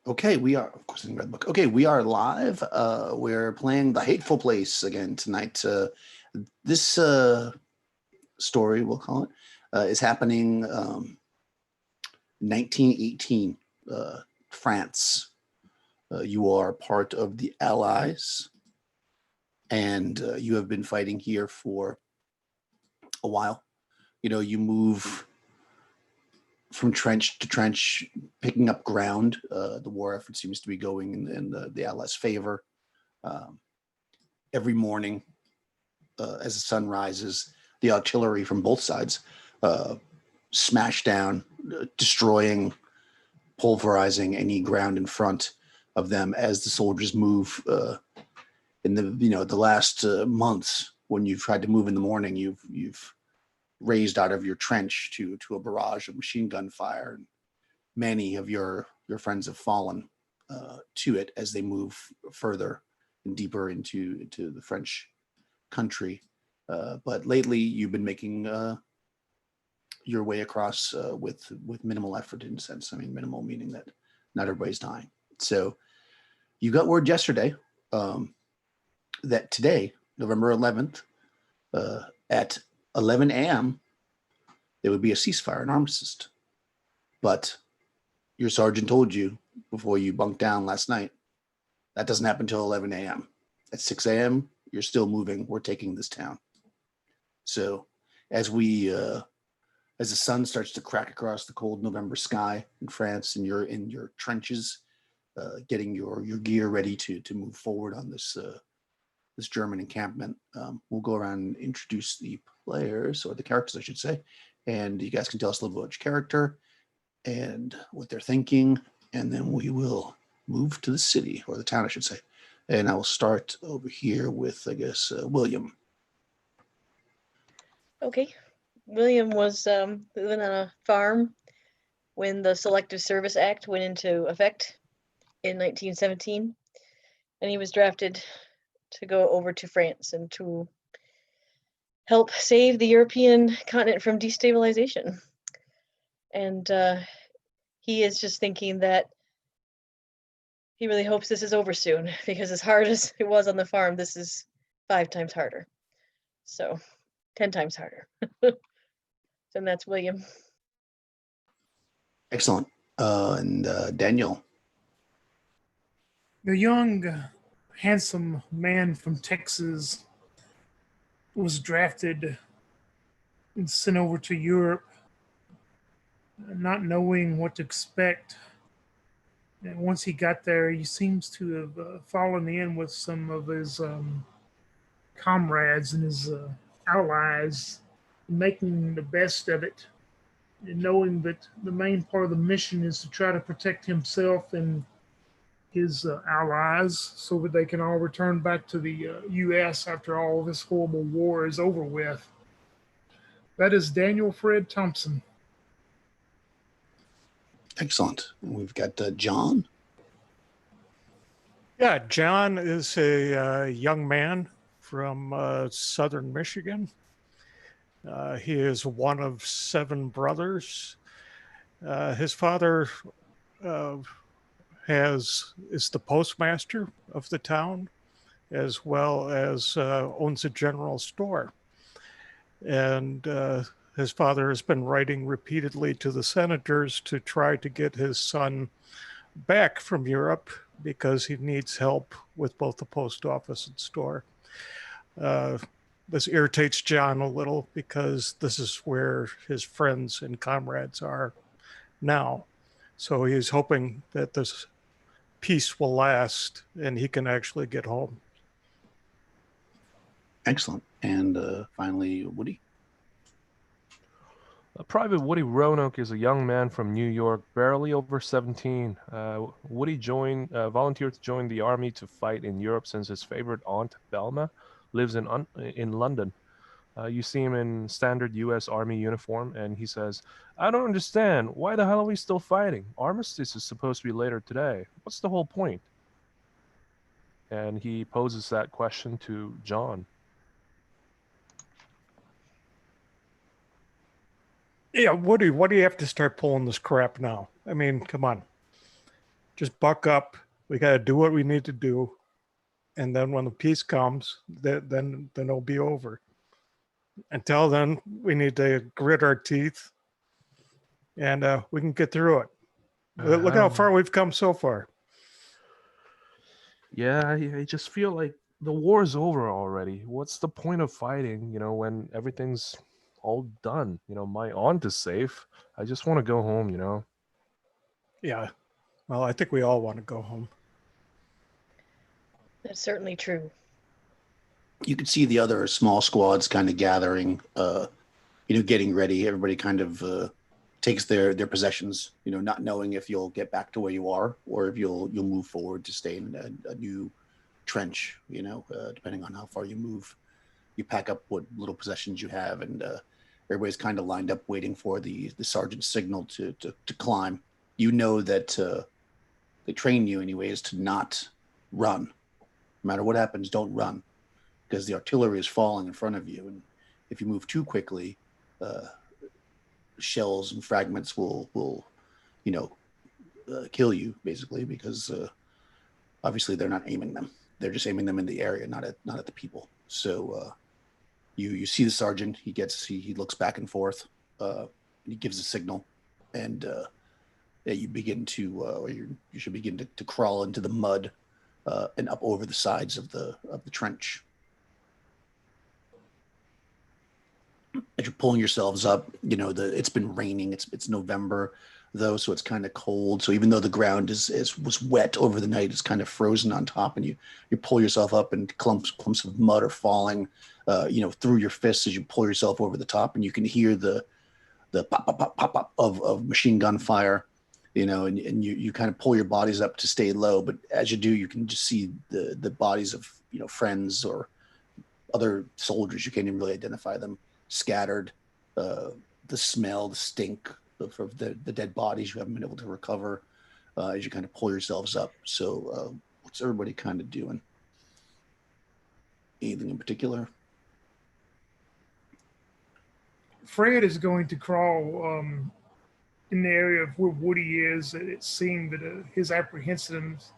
Okay, we are, of course, in Red Book. Okay, we are live. We're playing The Hateful Place again tonight. This story, we'll call it, is happening 1918, France. You are part of the Allies, and you have been fighting here for a while. You know, you move from trench to trench, picking up ground. The war effort seems to be going in the Allies' favor. Um, every morning, as the sun rises, the artillery from both sides smash down, destroying, pulverizing any ground in front of them as the soldiers move. In the last months, when you've tried to move in the morning, you've raised out of your trench to a barrage of machine gun fire, and many of your friends have fallen to it as they move further and deeper into the French country. But lately, you've been making your way across with minimal effort, in a sense. I mean, minimal meaning that not everybody's dying. So you got word yesterday that today, November 11th, at 11 a.m., there would be a ceasefire, an armistice. But your sergeant told you before you bunked down last night that doesn't happen until 11 a.m. At 6 a.m., you're still moving. We're taking this town. So as the sun starts to crack across the cold November sky in France, and you're in your trenches, getting your gear ready to move forward on this German encampment, we'll go around and introduce the players, or the characters, I should say, and you guys can tell us a little bit about your character and what they're thinking, and then we will move to the city, or the town, I should say. And I will start over here with, I guess, William. Okay. William was living on a farm when the Selective Service Act went into effect in 1917, and he was drafted to go over to France and to help save the European continent from destabilization. And he is just thinking that he really hopes this is over soon, because as hard as it was on the farm, this is 5 times harder. So 10 times harder. And that's William. Excellent. And Daniel. The young, handsome man from Texas was drafted and sent over to Europe, not knowing what to expect. And once he got there, he seems to have fallen in with some of his comrades and his allies, making the best of it, and knowing that the main part of the mission is to try to protect himself and his allies so that they can all return back to the U.S. after all this horrible war is over with. That is Daniel Fred Thompson. Excellent. We've got John. Yeah, John is a young man from southern Michigan. He is one of 7 brothers. His father is the postmaster of the town, as well as owns a general store. And his father has been writing repeatedly to the senators to try to get his son back from Europe, because he needs help with both the post office and store. This irritates John a little, because this is where his friends and comrades are now. So he's hoping that this peace will last and he can actually get home. Excellent. And finally, Woody. Private Woody Roanoke is a young man from New York, barely over 17. Woody volunteered to join the army to fight in Europe since his favorite aunt, Belma, lives in London. You see him in standard U.S. Army uniform, and he says, "I don't understand. Why the hell are we still fighting? Armistice is supposed to be later today. What's the whole point?" And he poses that question to John. Yeah, Woody, why do you have to start pulling this crap now? I mean, come on. just buck up. We got to do what we need to do. And then when the peace comes, then it'll be over. Until then, we need to grit our teeth, and we can get through it. Look how far we've come so far. Yeah, I just feel like the war is over already. What's the point of fighting, when everything's all done? My aunt is safe. I just want to go home. Yeah. Well, I think we all want to go home. That's certainly true. You could see the other small squads kind of gathering, getting ready. Everybody kind of takes their possessions, not knowing if you'll get back to where you are or if you'll move forward to stay in a new trench, depending on how far you move. You pack up what little possessions you have, and everybody's kind of lined up waiting for the sergeant's signal to climb. You know that they train you anyways to not run. No matter what happens, don't run, because the artillery is falling in front of you, and if you move too quickly, shells and fragments will kill you, basically, because obviously they're not aiming them. They're just aiming them in the area, not at the people. So you see the sergeant. He looks back and forth. He gives a signal, and you begin to or you should begin to crawl into the mud and up over the sides of the trench. As you're pulling yourselves up, it's been raining. It's November though, so it's kind of cold. So even though the ground was wet over the night, it's kind of frozen on top, and you pull yourself up, and clumps of mud are falling, through your fists as you pull yourself over the top, and you can hear the pop pop pop pop pop of machine gun fire, and you kind of pull your bodies up to stay low, but as you do, you can just see the bodies of friends or other soldiers. You can't even really identify them, scattered. The smell, the stink of the dead bodies you haven't been able to recover as you kind of pull yourselves up. So what's everybody kind of doing? Anything in particular? Fred is going to crawl in the area of where Woody is. It seemed that his apprehensiveness,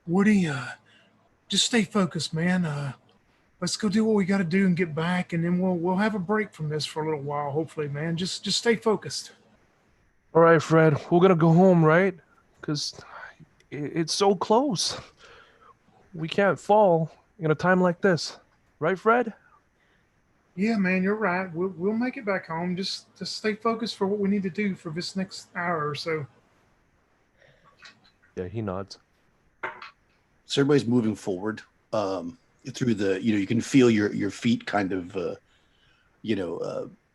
Woody, just stay focused, man. Let's go do what we got to do and get back, and then we'll have a break from this for a little while, hopefully, man. Just stay focused. All right, Fred, we're gonna go home, right? Because it's so close. We can't fall in a time like this, right, Fred? Yeah, man, you're right. We'll make it back home. Just stay focused for what we need to do for this next hour or so. Yeah, he nods. So everybody's moving forward through the, you can feel your feet kind of,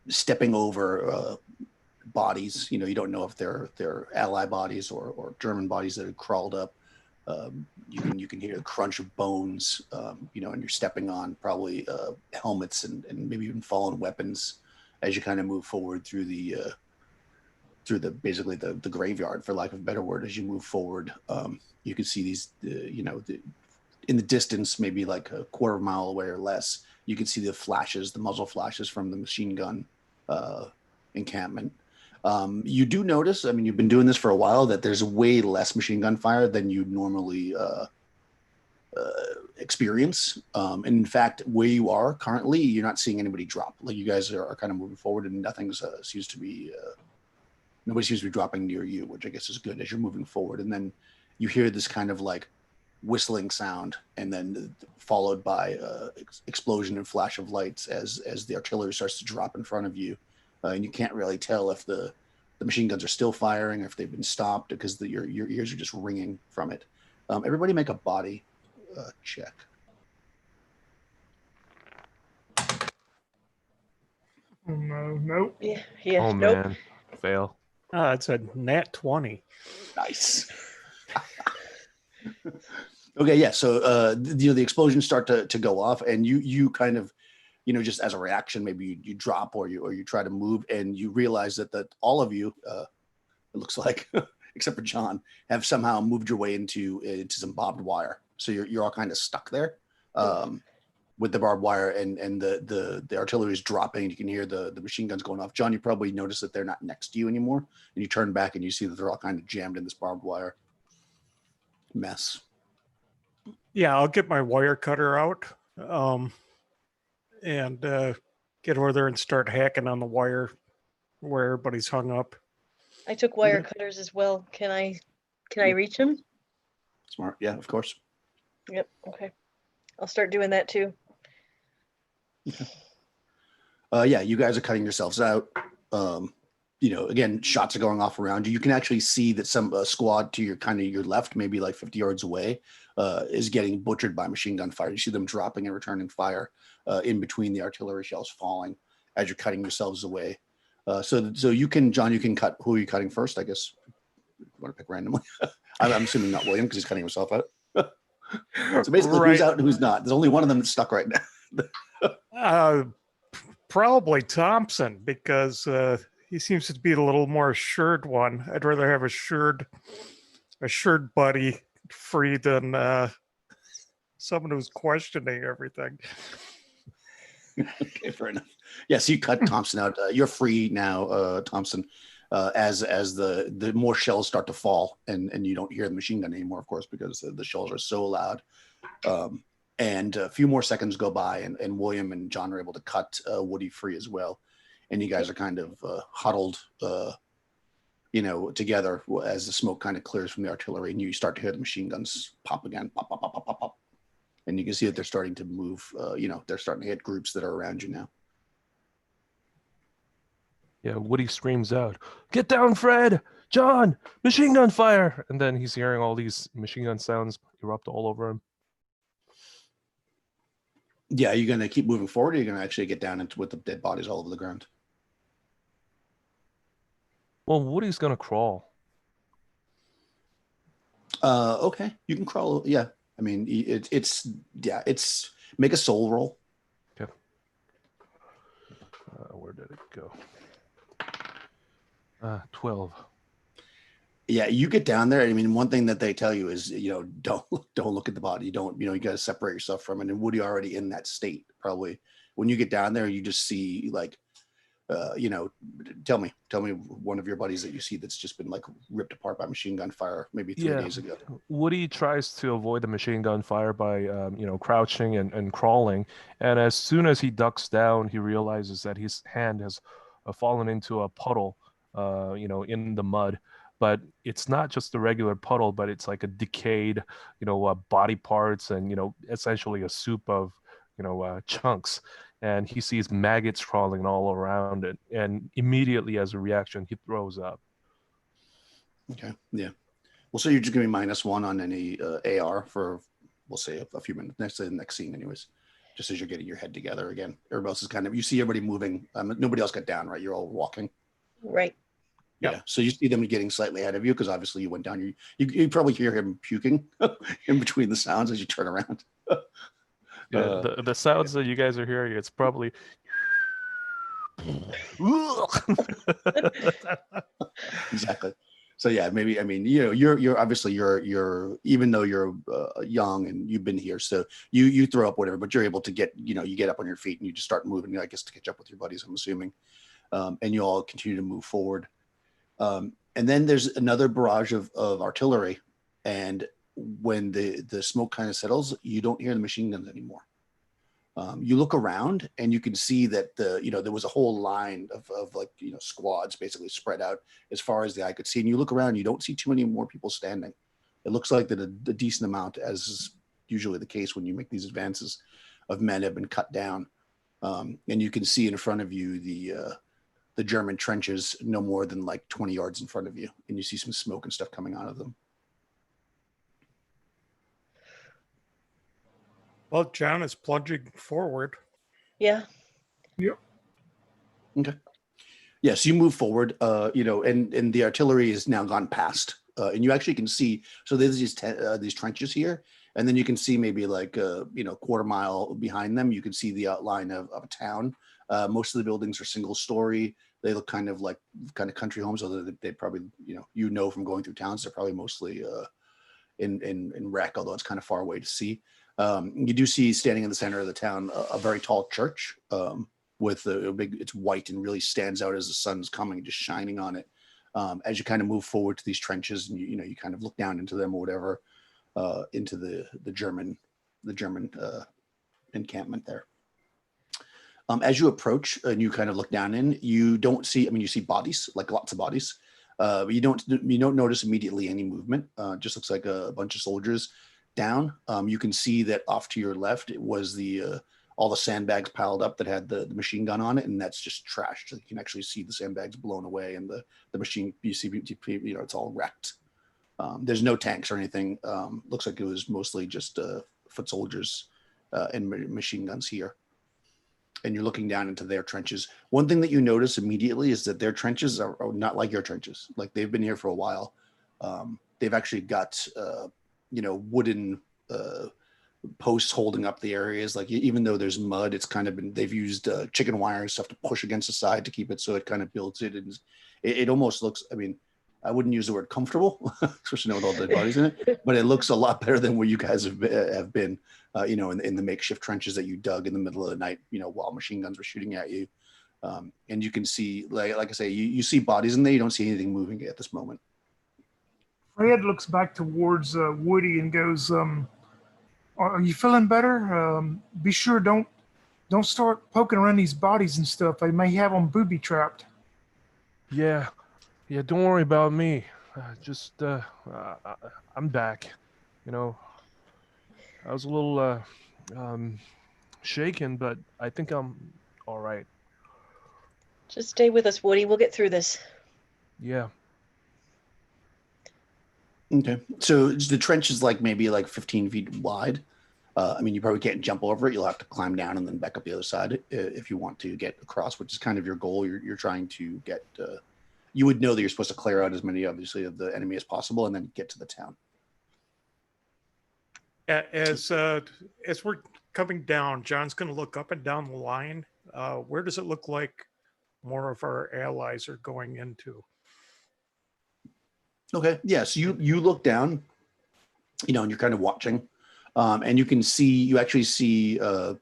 stepping over bodies. You don't know if they're ally bodies or German bodies that have crawled up. You can hear the crunch of bones, and you're stepping on probably helmets and maybe even fallen weapons as you kind of move forward through the basically the graveyard, for lack of a better word. As you move forward, you can see these, in the distance, maybe like a quarter mile away or less, you can see the muzzle flashes from the machine gun encampment. You do notice, you've been doing this for a while, that there's way less machine gun fire than you normally experience. And in fact, where you are currently, you're not seeing anybody drop. Like, you guys are kind of moving forward, and nobody seems to be dropping near you, which I guess is good as you're moving forward. And then you hear this kind of like whistling sound, and then followed by explosion and flash of lights as the artillery starts to drop in front of you. And you can't really tell if the machine guns are still firing or if they've been stopped, because your ears are just ringing from it. Everybody make a body check. Oh, no, nope. Yeah. Oh Nope. man, fail. It's a nat 20. Nice. Okay, yeah. So the explosions start to go off, and you kind of, just as a reaction, maybe you drop or you try to move, and you realize that all of you, it looks like, except for John, have somehow moved your way into some barbed wire. So you're all kind of stuck there. with the barbed wire, and the artillery is dropping. You can hear the machine guns going off. John, you probably notice that they're not next to you anymore, and you turn back and you see that they're all kind of jammed in this barbed wire mess. Yeah, I'll get my wire cutter out, and get over there and start hacking on the wire where everybody's hung up. I took wire Okay. cutters as well. Can I reach him? Smart, yeah, of course. Yep. Okay. I'll start doing that too. Yeah, you guys are cutting yourselves out. Again, shots are going off around you. You can actually see that some squad to your left, maybe like 50 yards away, is getting butchered by machine gun fire. You see them dropping and returning fire in between the artillery shells falling as you're cutting yourselves away. So you can, John, you can cut. Who are you cutting first? I guess you want to pick randomly. I'm assuming not William because he's cutting himself out. So basically, who's out and who's not? There's only one of them that's stuck right now. Probably Thompson, because he seems to be a little more assured one. I'd rather have assured buddy free than someone who's questioning everything. Okay, fair enough. Yes, you cut Thompson out. You're free now, Thompson. As the more shells start to fall, and you don't hear the machine gun anymore, of course, because the shells are so loud. And a few more seconds go by, and William and John are able to cut Woody free as well. And you guys are kind of huddled, together as the smoke kind of clears from the artillery, and you start to hear the machine guns pop again, pop, pop, pop, pop, pop, pop. And you can see that they're starting to move. They're starting to hit groups that are around you now. Yeah, Woody screams out, "Get down, Fred! John! Machine gun fire!" And then he's hearing all these machine gun sounds erupt all over him. Yeah, you're going to keep moving forward, or you're going to actually get down with the dead bodies all over the ground? Well, Woody's gonna crawl. Okay, you can crawl. Yeah, I mean, it's make a soul roll. Okay. Where did it go? 12. Yeah, you get down there. I mean, one thing that they tell you is, don't look at the body. You got to separate yourself from it. And Woody already in that state, probably. When you get down there, you just see tell me one of your buddies that you see that's just been like ripped apart by machine gun fire maybe 3 days ago. Woody tries to avoid the machine gun fire by crouching and crawling, and as soon as he ducks down, he realizes that his hand has fallen into a puddle in the mud. But it's not just a regular puddle, but it's like a decayed body parts and essentially a soup of chunks. And he sees maggots crawling all around it. And immediately as a reaction, he throws up. Okay. Yeah. Well, so you're just going to be -1 on any AR for, we'll say, a few minutes. The next scene anyways, just as you're getting your head together again. Everybody else is you see everybody moving. Nobody else got down, right? You're all walking. Right. Yeah. Yep. So you see them getting slightly ahead of you because obviously you went down. You probably hear him puking in between the sounds as you turn around. The sounds that you guys are hearing, it's probably exactly. So yeah, maybe, I mean, you're obviously you're even though you're young and you've been here, so you throw up whatever, but you're able to get, you get up on your feet and you just start moving, I guess, to catch up with your buddies, I'm assuming. And you all continue to move forward. And then there's another barrage of artillery, and when the smoke kind of settles, you don't hear the machine guns anymore. You look around and you can see that there was a whole line of like, squads basically spread out as far as the eye could see. And you look around, you don't see too many more people standing. It looks like that a decent amount, as is usually the case when you make these advances, of men have been cut down. And you can see in front of you the German trenches no more than like 20 yards in front of you. And you see some smoke and stuff coming out of them. Well, John is plunging forward. Yeah. Yep. Okay. Yes, you move forward, and the artillery has now gone past, and you actually can see. So there's these trenches here, and then you can see maybe like quarter mile behind them. You can see the outline of a town. Most of the buildings are single story. They look kind of country homes, although they probably from going through towns, they're probably mostly in wreck, although it's kind of far away to see. You do see standing in the center of the town a very tall church with a big, it's white and really stands out as the sun's coming, just shining on it. As you kind of move forward to these trenches and you kind of look down into them or whatever, into the German encampment there. As you approach and you kind of look down in, you don't see, I mean, you see bodies, like lots of bodies. But you don't notice immediately any movement. Just looks like a bunch of soldiers down. You can see that off to your left, it was all the sandbags piled up that had the machine gun on it, and that's just trashed. So you can actually see the sandbags blown away, and the machine, you see, it's all wrecked. There's no tanks or anything. Looks like it was mostly just foot soldiers and machine guns here. And you're looking down into their trenches. One thing that you notice immediately is that their trenches are not like your trenches. Like, they've been here for a while. They've actually got, wooden posts holding up the areas. Like, even though there's mud, it's kind of been, they've used chicken wire and stuff to push against the side to keep it so it kind of builds it. And it almost looks, I mean, I wouldn't use the word comfortable, especially with all the bodies in it, but it looks a lot better than where you guys have been, in the makeshift trenches that you dug in the middle of the night, while machine guns were shooting at you. And you can see, like I say, you see bodies in there. You don't see anything moving at this moment. Fred looks back towards Woody and goes, "Are you feeling better? Be sure don't start poking around these bodies and stuff. They may have them booby trapped." Yeah, don't worry about me. I'm back. I was a little shaken, but I think I'm all right. Just stay with us, Woody. We'll get through this. Yeah. Okay. So the trench is maybe 15 feet wide. I mean, you probably can't jump over it. You'll have to climb down and then back up the other side if you want to get across, which is kind of your goal. You're trying to get, you would know that you're supposed to clear out as many, obviously, of the enemy as possible and then get to the town. As we're coming down, John's going to look up and down the line. Where does it look like more of our allies are going into? Okay. Yeah. So you look down, and you're kind of watching, and you actually see more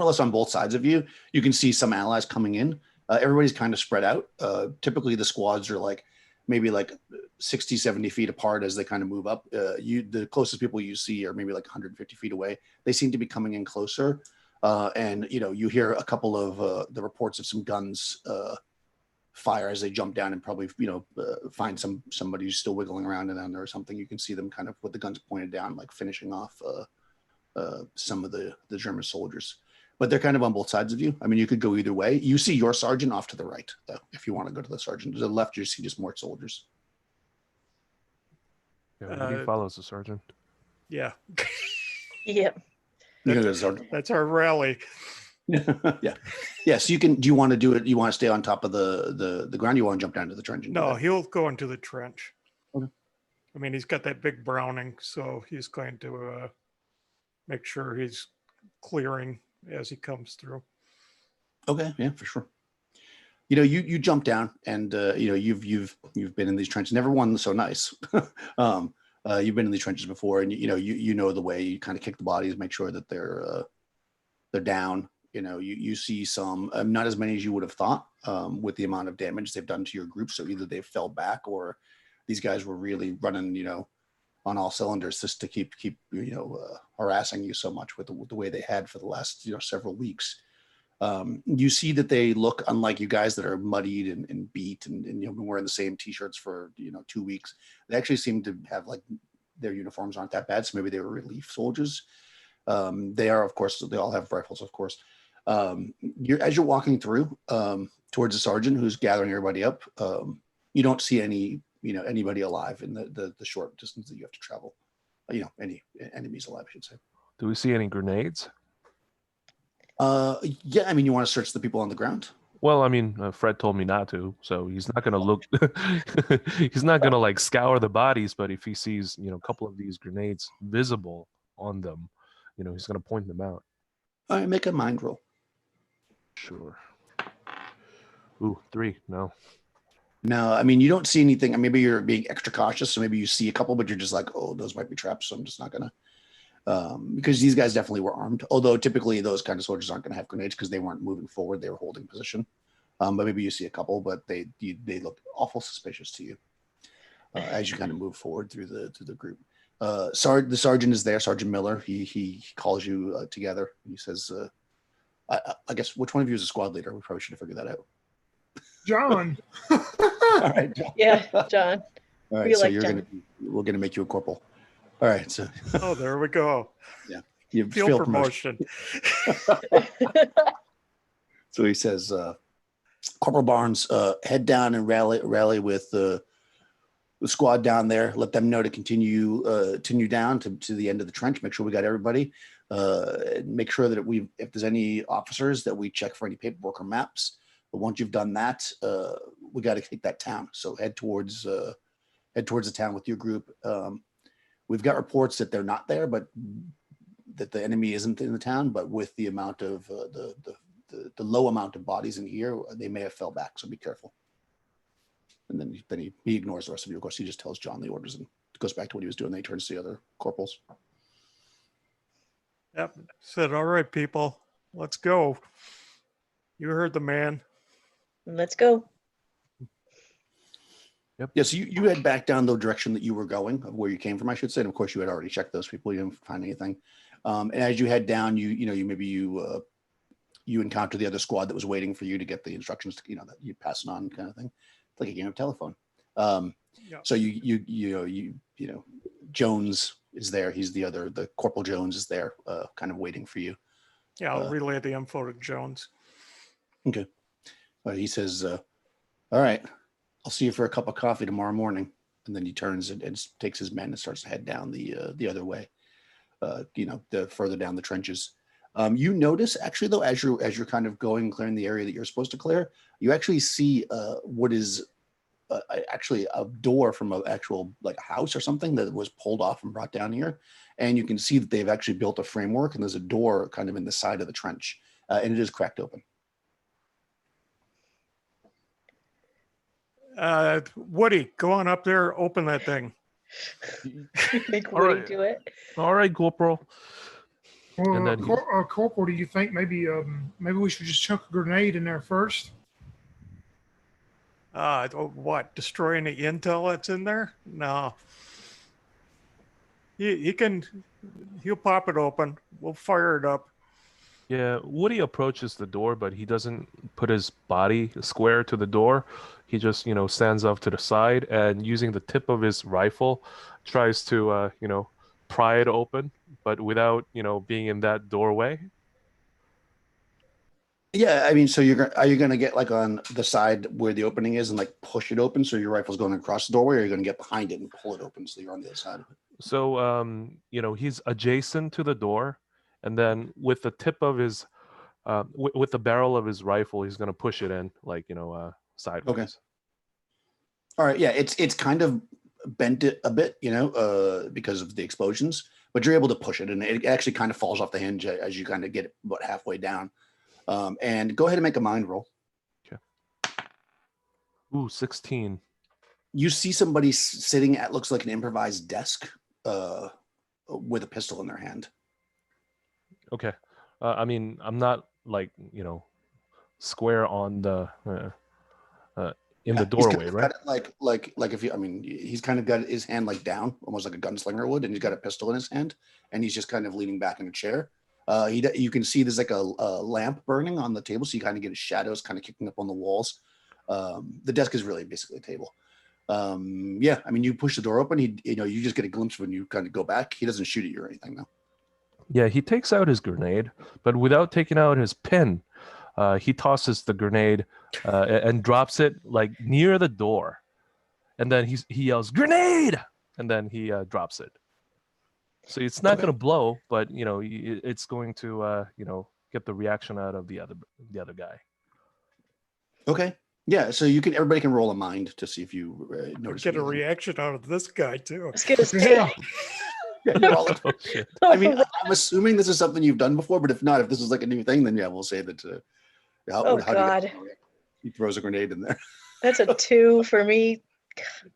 or less on both sides of you. You can see some allies coming in. Everybody's kind of spread out. Typically the squads are maybe 60, 70 feet apart as they kind of move up. The closest people you see are maybe 150 feet away. They seem to be coming in closer. And you hear a couple of the reports of some guns fire as they jump down and probably find somebody who's still wiggling around down there or something. You can see them kind of with the guns pointed down, finishing off some of the German soldiers. But they're kind of on both sides of you. I mean, you could go either way. You see your sergeant off to the right, though, if you want to go to the sergeant. To the left, you see just more soldiers. Yeah, Woody follows the sergeant. Yeah. Yep. That's our rally. Yeah. Yes, you can. Do you want to do it? You want to stay on top of the ground? You want to jump down to the trench? No, he'll go into the trench. Okay. I mean, he's got that big Browning, so he's going to make sure he's clearing as he comes through. Okay, yeah, for sure. You jump down, and you've been in these trenches. Never one so nice. You've been in these trenches before, and you know the way. You kind of kick the bodies, make sure that they're down. You see some, not as many as you would have thought, with the amount of damage they've done to your group. So either they fell back, or these guys were really running, on all cylinders just to keep harassing you so much with the way they had for the last several weeks. You see that they look unlike you guys that are muddied and beat and been wearing the same t-shirts for 2 weeks. They actually seem to have their uniforms aren't that bad, so maybe they were relief soldiers. They are, of course, they all have rifles, of course. As you're walking through towards the sergeant who's gathering everybody up, you don't see anybody alive in the short distance that you have to travel. Any enemies alive, I should say. Do we see any grenades? Yeah, I mean, you want to search the people on the ground? Well, I mean, Fred told me not to, so he's not going to look. He's not going to scour the bodies, but if he sees a couple of these grenades visible on them, he's going to point them out. All right, make a mind roll. Sure. Ooh, 3. No. No, I mean, you don't see anything. Maybe you're being extra cautious, so maybe you see a couple, but you're just like, oh, those might be traps, so I'm just not gonna. Because these guys definitely were armed. Although typically those kind of soldiers aren't going to have grenades because they weren't moving forward; they were holding position. But maybe you see a couple, but they look awful suspicious to you as you kind of move forward through the group. The sergeant is there, Sergeant Miller. He calls you together. He says, I guess which one of you is a squad leader? We probably should have figured that out. John. All right, John. Yeah, John. All right, We so like John. we're gonna make you a corporal. All right, so Oh, there we go. you Field feel promotion. So he says, Corporal Barnes, head down and rally with the squad down there. Let them know to continue down to the end of the trench. Make sure we got everybody. Make sure that if there's any officers that we check for any paperwork or maps. But once you've done that, we got to take that town. So head towards the town with your group. We've got reports that they're not there, but that the enemy isn't in the town. But with the amount of the low amount of bodies in here, they may have fell back. So be careful. And then he ignores the rest of you. Of course, he just tells John the orders and goes back to what he was doing. Then he turns to the other corporals. Yep. Said, all right, people, let's go. You heard the man. Let's go. Yeah, so you head back down the direction that you were going, of where you came from, I should say. And of course, you had already checked those people. You didn't find anything. And as you head down, you encounter the other squad that was waiting for you to get the instructions, that you pass it on, kind of thing. It's like a game of telephone. So Jones is there. He's the Corporal Jones is there, kind of waiting for you. Yeah, I'll relay the info to Jones. Okay. He says, all right, I'll see you for a cup of coffee tomorrow morning. And then he turns and takes his men and starts to head down the other way, the further down the trenches. You notice actually though, as you're kind of going and clearing the area that you're supposed to clear, you actually see what is actually a door from an actual like a house or something that was pulled off and brought down here. And you can see that they've actually built a framework and there's a door kind of in the side of the trench and it is cracked open. Woody, go on up there, open that thing. Make All Woody right. do it. All right, Corporal. Well, And then Corporal, do you think maybe we should just chuck a grenade in there first? What? Destroying the intel that's in there? No. He'll pop it open. We'll fire it up. Yeah, Woody approaches the door, but he doesn't put his body square to the door. He just, stands off to the side and using the tip of his rifle tries to, pry it open, but without, being in that doorway. Yeah, I mean, so are you gonna get like on the side where the opening is and like push it open so your rifle's going across the doorway, or you're gonna get behind it and pull it open so you're on the other side of it? So, he's adjacent to the door, and then with the tip of his, with the barrel of his rifle, he's gonna push it in, like sideways. Okay. All right, yeah, it's kind of bent it a bit, because of the explosions, but you're able to push it, and it actually kind of falls off the hinge as you kind of get it about halfway down. And go ahead and make a mind roll. Okay. Ooh, 16. You see somebody sitting at looks like an improvised desk with a pistol in their hand. Okay. I mean, I'm not like, square on the in the doorway, He's right? got it like if he's kind of got his hand like down, almost like a gunslinger would, and he's got a pistol in his hand, and he's just kind of leaning back in a chair. You can see there's like a lamp burning on the table, so you kind of get his shadows kind of kicking up on the walls. The desk is really basically a table. You push the door open. You just get a glimpse when you kind of go back. He doesn't shoot at you or anything though. Yeah, he takes out his grenade, but without taking out his pin, he tosses the grenade and drops it like near the door, and then he yells "grenade!" and then he drops it. So it's not going to blow, but it's going to get the reaction out of the other guy. Okay. Yeah. So everybody can roll a mind to see if you notice. Get a anything. reaction out of this guy too. Let's get his Yeah. Yeah, you're all- Oh, shit. I mean, I'm assuming this is something you've done before, but if not, if this is like a new thing, then yeah, we'll say that. Oh, God. He throws a grenade in there. That's a 2 for me.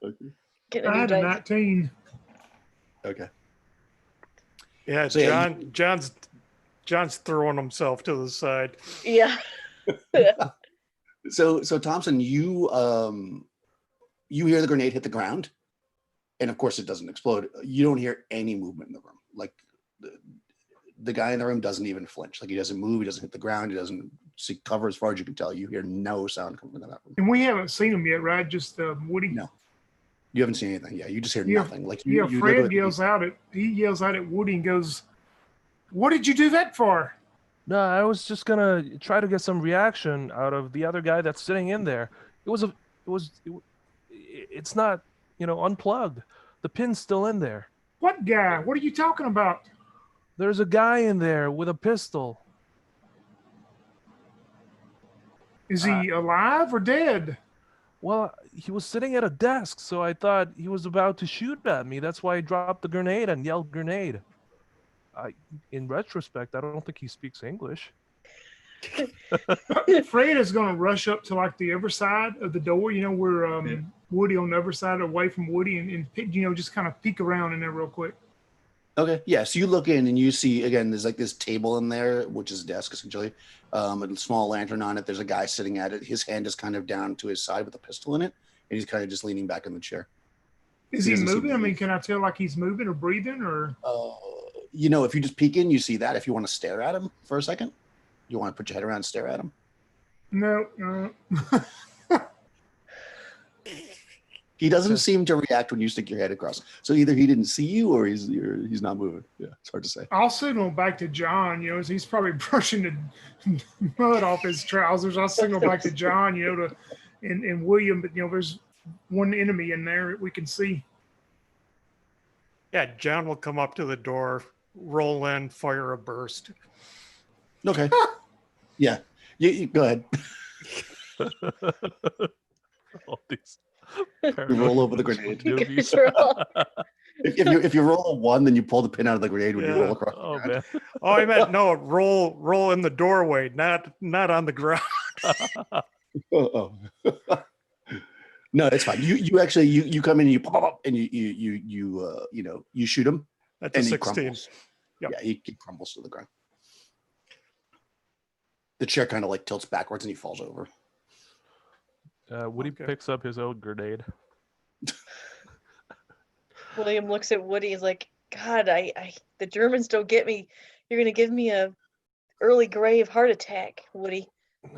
Okay. Getting a I new had a dice. 19. Okay. Yeah, So, yeah, you- John's throwing himself to the side. Yeah. So Thompson, you hear the grenade hit the ground, and of course it doesn't explode. You don't hear any movement in the room. Like the guy in the room doesn't even flinch. Like he doesn't move. He doesn't hit the ground. He doesn't seek cover. As far as you can tell, you hear no sound coming from that room. And we haven't seen him yet, right? Just Woody. No, you haven't seen anything. Yeah, you just hear Yeah, nothing. Like Yeah, you Fred literally- yells out at Woody and goes, "What did you do that for?" No, I was just gonna try to get some reaction out of the other guy that's sitting in there. It's not, unplugged. The pin's still in there. What guy? What are you talking about? There's a guy in there with a pistol. Is he alive or dead? Well, he was sitting at a desk, so I thought he was about to shoot at me. That's why I dropped the grenade and yelled grenade. In retrospect, I don't think he speaks English. Fred is going to rush up to like the other side of the door, where Woody on the other side, away from Woody, and just kind of peek around in there real quick. Okay, yeah. So you look in and you see again. There's like this table in there, which is a desk essentially. A small lantern on it. There's a guy sitting at it. His hand is kind of down to his side with a pistol in it, and he's kind of just leaning back in the chair. Is He he doesn't seem moving? to I mean, be. can I tell like he's moving or breathing or? If you just peek in, you see that. If you want to stare at him for a second, you want to put your head around and stare at him. No. He doesn't seem to react when you stick your head across. So either he didn't see you or he's not moving. Yeah, it's hard to say. I'll signal back to John, as he's probably brushing the mud off his trousers. I'll signal back to John, and William, but there's one enemy in there that we can see. Yeah, John will come up to the door, roll in, fire a burst. Okay. Yeah. You go ahead. All these You roll over the grenade. newbies. If you roll a 1, then you pull the pin out of the grenade when you Yeah. roll across. Oh the ground. man. Oh, I meant no, roll in the doorway, not on the ground. Oh. No, it's fine. You actually you come in and you pop up and you shoot him That's a and he 16. crumbles. Yep. Yeah, he crumbles to the ground. The chair kind of like tilts backwards and he falls over. Woody Okay. picks up his own grenade. William looks at Woody. He's like, God, the Germans don't get me. You're gonna give me a early grave heart attack, Woody.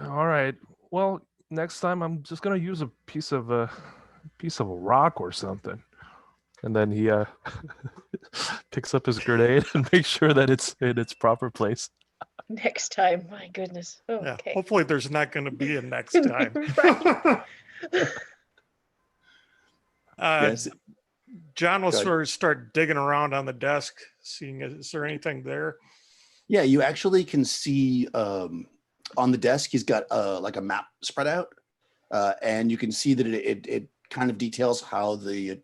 All right. Well, next time I'm just gonna use a piece of a rock or something. And then he picks up his grenade and makes sure that it's in its proper place. Next time, my goodness. Oh, Yeah, okay. hopefully there's not going to be a next time. Right. Yes. John will Go ahead. sort of start digging around on the desk, seeing is there anything there. Yeah, you actually can see on the desk he's got like a map spread out, and you can see that it kind of details how the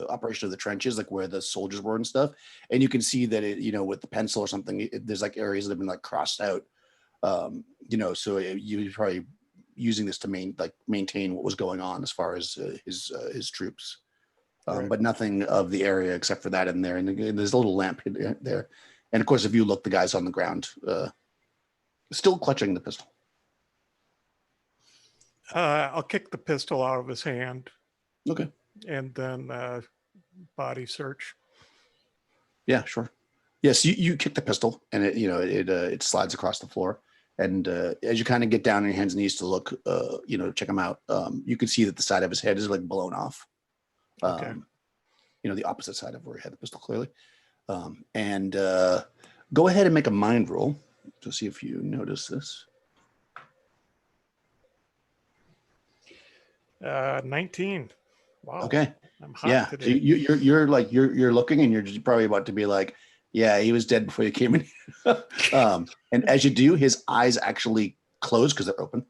operation of the trenches, like where the soldiers were and stuff. And you can see that with the pencil or something, there's like areas that have been like crossed out. So you're probably using this to maintain what was going on as far as his troops. Right. But nothing of the area except for that in there. And there's a little lamp there. And of course, if you look, the guy's on the ground, still clutching the pistol. I'll kick the pistol out of his hand Okay. and then body search. Yeah, sure. Yes, you kick the pistol and it slides across the floor. And as you kind of get down on your hands and knees to look, check him out, you can see that the side of his head is like blown off. Okay. The opposite side of where he had the pistol clearly. And go ahead and make a mind roll to see if you notice this. 19. Wow. Okay. I'm hot Yeah. So today. you're looking and you're just probably about to be like, yeah, he was dead before you came in. And as you do, his eyes actually close because they're open.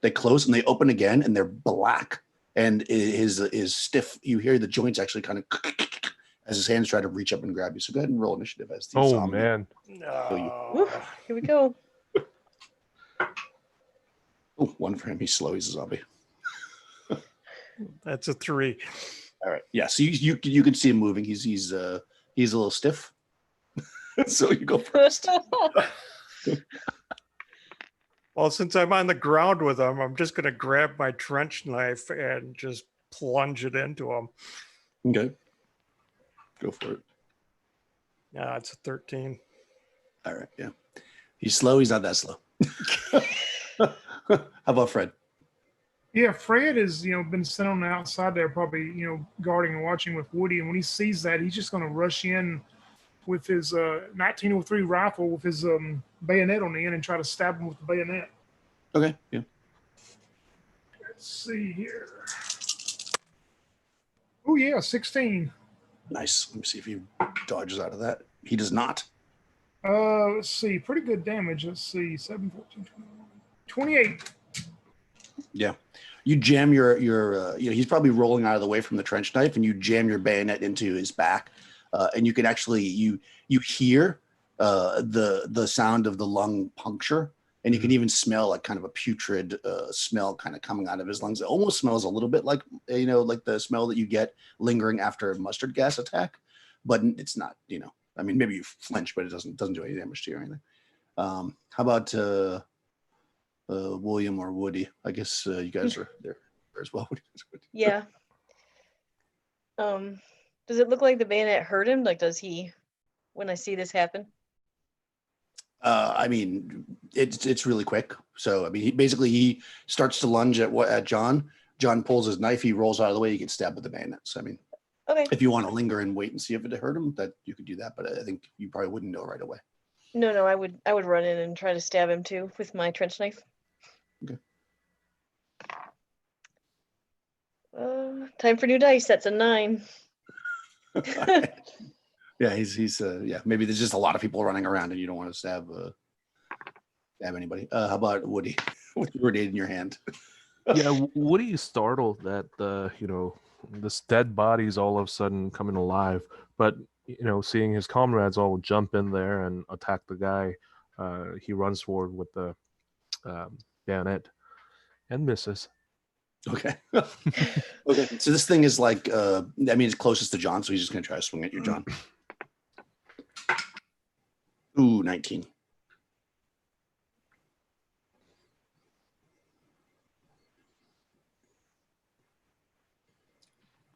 They close and they open again and they're black. And his stiff. You hear the joints actually kind of as his hands try to reach up and grab you. So go ahead and roll initiative as the Oh zombie. man. Woo, here we go. Oh, 1 for him. He's slow. He's a zombie. That's a 3. All right. Yeah. So you can see him moving. He's a little stiff. So you go first. Well, since I'm on the ground with him, I'm just going to grab my trench knife and just plunge it into him. Okay. Go for it. Yeah, it's a 13. All right. Yeah. He's slow. He's not that slow. How about Fred? Yeah, Fred has, been sitting on the outside there, probably, guarding and watching with Woody. And when he sees that, he's just going to rush in with his 1903 rifle with his bayonet on the end and try to stab him with the bayonet. Okay. Yeah. Let's see here. Oh, yeah, 16. Nice. Let me see if he dodges out of that. He does not. Let's see. Pretty good damage. Let's see. 7, 14, 28. Yeah. You jam your he's probably rolling out of the way from the trench knife, and you jam your bayonet into his back, and you can actually you hear the sound of the lung puncture, and you can even smell like kind of a putrid smell kind of coming out of his lungs. It almost smells a little bit like like the smell that you get lingering after a mustard gas attack, but it's not. I mean, maybe you flinch, but it doesn't do any damage to you or anything. How about William or Woody? I guess you guys are there as well. Yeah. Does it look like the bayonet hurt him? Like, does he, when I see this happen? I mean, it's really quick. So I mean, he starts to lunge at John. John pulls his knife. He rolls out of the way. You get stabbed with the bayonet. So I mean, Okay. if you want to linger and wait and see if it hurt him, that you could do that. But I think you probably wouldn't know right away. No, I would run in and try to stab him too with my trench knife. Okay. Time for new dice. That's a 9. Right. Yeah, he's maybe there's just a lot of people running around and you don't want to stab anybody. How about Woody with your grenade in your hand? Yeah, Woody is startled that this dead body's all of a sudden coming alive, but seeing his comrades all jump in there and attack the guy, he runs forward with the bayonet and misses. Okay. Okay. So this thing is like it's closest to John, so he's just gonna try to swing at you, John. Ooh, 19.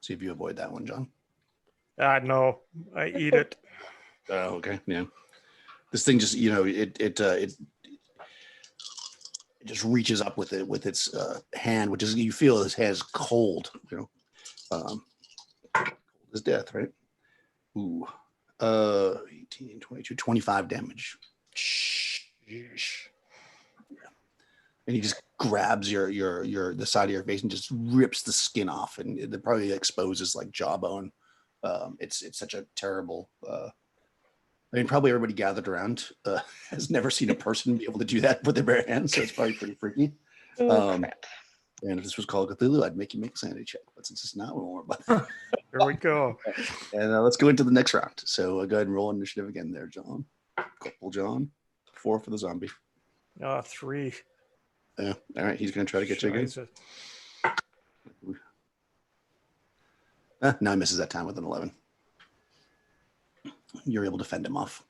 See if you avoid that one, John. No, I eat it. Oh, okay. Yeah. This thing just, it just reaches up with its hand, which is, you feel his hand is cold, cold as death, right? Ooh. 18, 22, 25 damage. And he just grabs the side of your face and just rips the skin off, and it probably exposes like jawbone. It's such a terrible. Probably everybody gathered around has never seen a person be able to do that with their bare hands, so it's probably pretty freaky. Crap. And if this was called Cthulhu, I'd make you make a sanity check, but since it's not, we won't worry about that. Here we go. And let's go into the next round. So go ahead and roll initiative again there, John. Couple John. 4 for the zombie. 3. Yeah. All right. He's going to try to get you again. Scheiße. No, he misses that time with an 11. You're able to fend him off.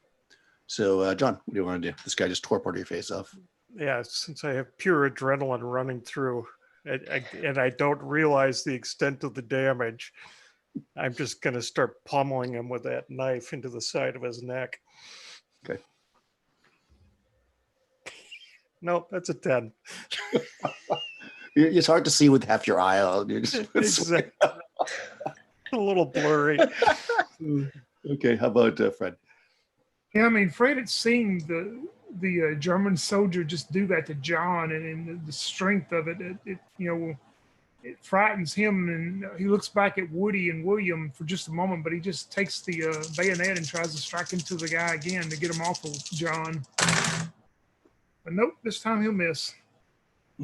So, John, what do you want to do? This guy just tore part of your face off. Yeah, since I have pure adrenaline running through, and I don't realize the extent of the damage, I'm just going to start pummeling him with that knife into the side of his neck. Okay. Nope, that's a 10. It's hard to see with half your eye out. Exactly. A little blurry. Okay, how about Fred? Yeah, Fred had seen the German soldier just do that to John, and the strength of it, it frightens him, and he looks back at Woody and William for just a moment, but he just takes the bayonet and tries to strike into the guy again to get him off of John. But nope, this time he'll miss.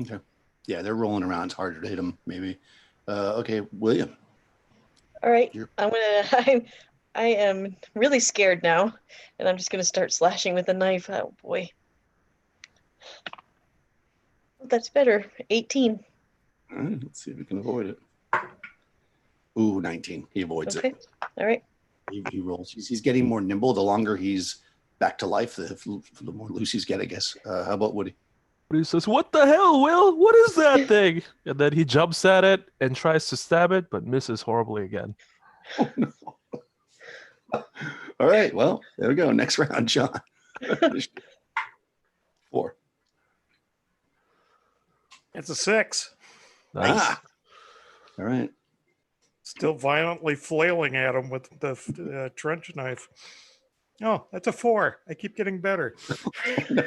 Okay. Yeah, they're rolling around. It's harder to hit them, maybe. Okay, William. All right. I am really scared now, and I'm just going to start slashing with a knife. Oh, boy. That's better. 18. All right, let's see if we can avoid it. Ooh, 19. He avoids Okay. it. All right. He rolls. He's getting more nimble. The longer he's back to life, the more loose he's get, I guess. How about Woody? He says, "What the hell, Will? What is that thing?" And then he jumps at it and tries to stab it, but misses horribly again. Oh, no. All right. Well, there we go. Next round, John. 4. It's a 6. Nice. Ah. All right. Still violently flailing at him with the trench knife. Oh, that's a 4. I keep getting better. No.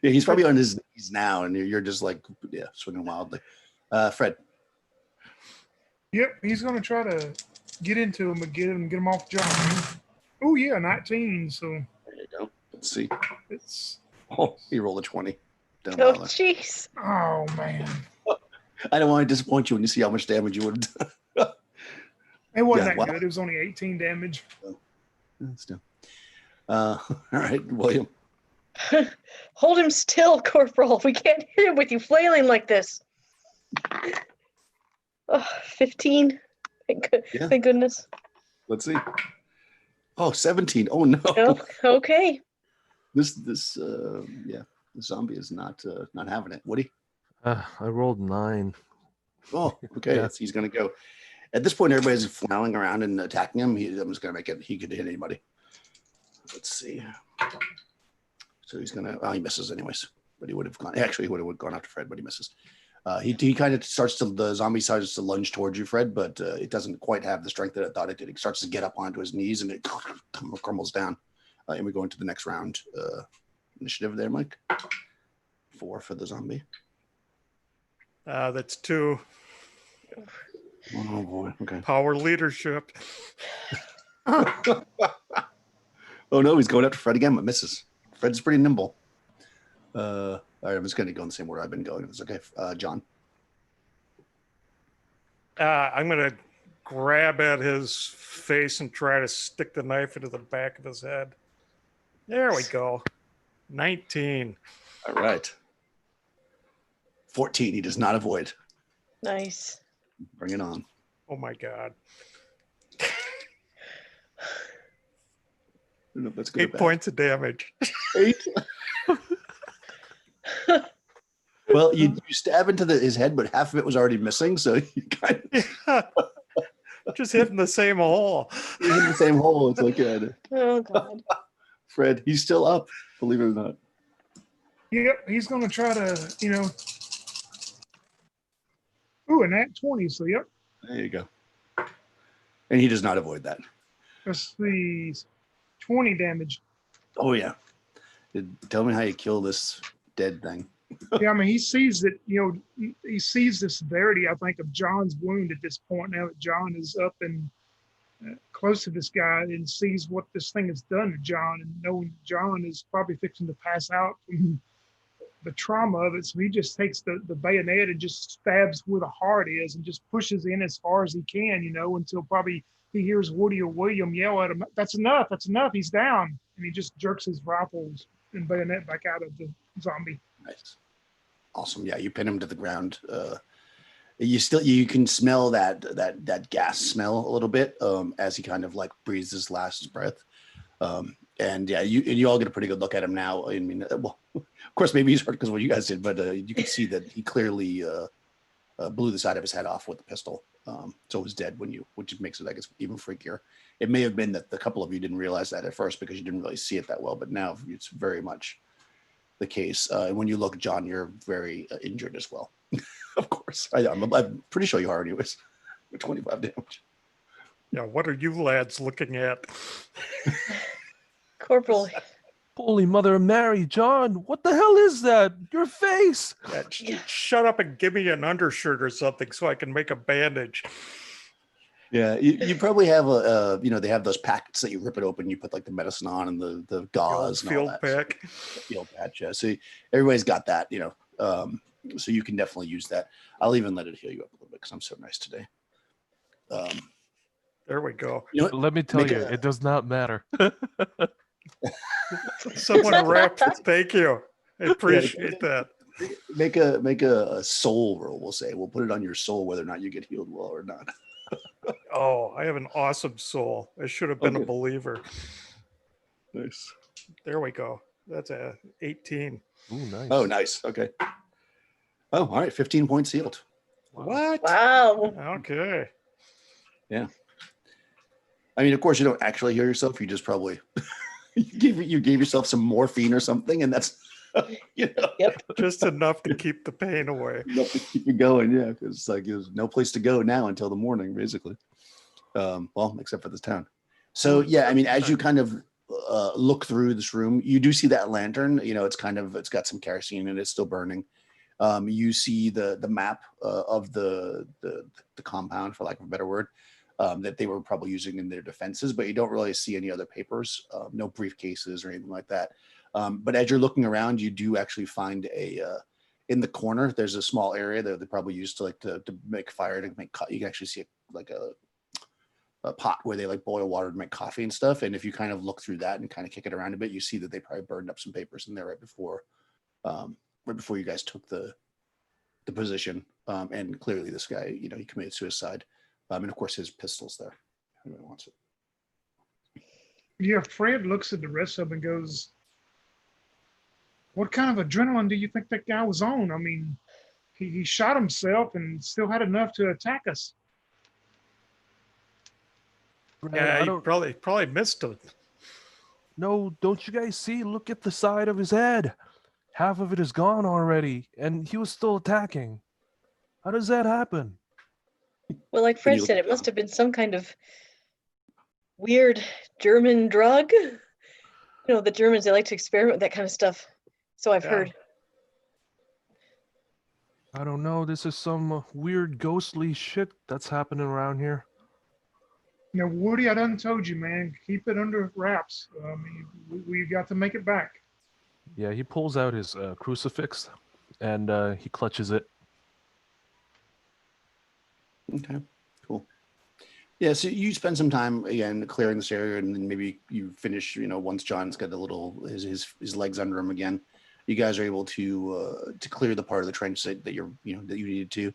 Yeah, he's probably on his knees now, and you're just like, yeah, swinging wildly. Fred. Yep, he's going to try to get into him and get him off John. Oh yeah, 19. So There you go. Let's see. it's Oh, he rolled a 20. Down Oh, Tyler. jeez. oh man, I don't want to disappoint you when you see how much damage you would have done. it wasn't Yeah, that wow. good. It was only 18 damage. Still. All right, William. Hold him still, Corporal. We can't hit him with you flailing like this. Oh, 15. Yeah. Thank goodness. Let's see. Oh, 17. Oh no. Oh, okay. This yeah, the zombie is not having it. Woody? I rolled 9. Oh, okay. Yeah. He's gonna go. At this point, everybody's flailing around and attacking him. I'm just gonna make it. He could hit anybody. Let's see. So he's gonna. Well, he misses anyways. But he would have gone. Actually, he would have gone after Fred, but he misses. He kind of starts to. The zombie starts to lunge towards you, Fred, but it doesn't quite have the strength that it thought it did. It starts to get up onto his knees and it crumbles down. And we go into the next round. Initiative there, Mike. 4 for the zombie. That's 2. Oh boy. Okay. Power leadership. Oh no, he's going after Fred again, but misses. Fred's pretty nimble. All right, I'm just going to go in the same order I've been going. It's okay. John. I'm going to grab at his face and try to stick the knife into the back of his head. There we go. 19. All right. 14. He does not avoid. Nice. Bring it on. Oh my God. I don't know if that's good or 8 bad. points of damage. 8. Well, you stab into his head, but half of it was already missing, so you kind of Yeah. Just hitting the same hole. you're in the same hole. It's like Oh, God. Fred. He's still up, believe it or not. Yep, he's going to try to, Ooh, and that 20. So yep, There you go. And he does not avoid that. that's the 20 damage. Oh yeah. Tell me how you kill this dead thing. Yeah, I mean, he sees that, he sees the severity, I think, of John's wound at this point now that John is up and close to this guy and sees what this thing has done to John and knowing John is probably fixing to pass out from the trauma of it. So he just takes the bayonet and just stabs where the heart is and just pushes in as far as he can, until probably he hears Woody or William yell at him, "That's enough, he's down." And he just jerks his rifles and bayonet back out of the zombie. Nice. Awesome. Yeah, you pin him to the ground. You can smell that gas smell a little bit as he kind of like breathes his last breath. And yeah, you all get a pretty good look at him now. I mean, well, of course, maybe he's hurt because of what you guys did, but you can see that he clearly blew the side of his head off with the pistol. So he's dead which makes it, I guess, even freakier. It may have been that the couple of you didn't realize that at first because you didn't really see it that well, but now it's very much the case. And when you look, John, you're very injured as well. Of course, I'm pretty sure you are anyways. With 25 damage. Yeah, what are you lads looking at? Corporal. Holy Mother of Mary, John, what the hell is that? Your face! Yeah, shut up and give me an undershirt or something so I can make a bandage. Yeah, you probably have they have those packets that you rip it open, you put like the medicine on and the gauze and all Field that. pack. Field patch, yeah. So everybody's got that, so you can definitely use that. I'll even let it heal you up a little bit because I'm so nice today. There we go. You know what? Let me tell Make you, a- it does not matter. Someone wrapped. Thank you. I appreciate that. Make a soul roll. We'll say we'll put it on your soul whether or not you get healed well or not. Oh, I have an awesome soul. I should have been a Okay. believer. Nice. There we go. That's a 18. Ooh, nice. Oh, nice. Okay. Oh, all right. 15 points sealed. Wow. What? Wow. Okay. Yeah. I mean, of course, you don't actually hear yourself. You just probably you gave yourself some morphine or something, and that's Yep. Just enough to keep the pain away. enough to keep you going. Yeah, because it's like there's no place to go now until the morning, basically. Well, except for this town. So yeah, I mean, as you kind of look through this room, you do see that lantern. It's got some kerosene and it's still burning. You see the map of the compound, for lack of a better word, that they were probably using in their defenses, but you don't really see any other papers, no briefcases or anything like that. But as you're looking around, you do actually find in the corner, there's a small area that they probably used to make fire, to make, you can actually see a pot where they like boil water to make coffee and stuff. And if you kind of look through that and kind of kick it around a bit, you see that they probably burned up some papers in there right before you guys took the position. And clearly this guy, he committed suicide. And of course his pistol's there. Everybody wants it. Yeah, Fred looks at the rest of them and goes, "What kind of adrenaline do you think that guy was on? I mean, he shot himself and still had enough to attack us." Yeah, I you don't probably missed it. No, don't you guys see? Look at the side of his head. Half of it is gone already, and he was still attacking. How does that happen? Well, like Can Fred you look said, at it must have been some kind of weird German drug. The Germans, they like to experiment with that kind of stuff. So I've Yeah. heard. I don't know. This is some weird ghostly shit that's happening around here. Now, Woody, I done told you, man, keep it under wraps. I mean, we got to make it back. Yeah, he pulls out his crucifix and he clutches it. Okay, cool. Yeah, so you spend some time again clearing this area, and then maybe you finish. Once John's got his legs under him again, you guys are able to clear the part of the trench that you needed to,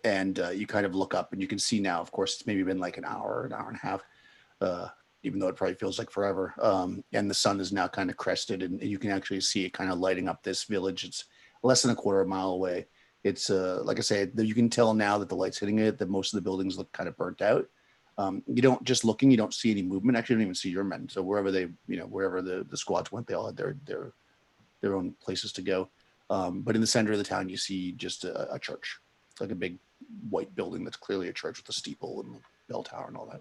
and you kind of look up and you can see now. Of course, it's maybe been like an hour and a half, even though it probably feels like forever. And the sun is now kind of crested, and you can actually see it kind of lighting up this village. It's less than a quarter of a mile away. It's like I say, you can tell now that the light's hitting it, that most of the buildings look kind of burnt out. You don't see any movement. Actually, you don't even see your men. So wherever the squads went, they all had their own places to go. But in the center of the town, you see just a church. It's like a big white building that's clearly a church with a steeple and a bell tower and all that.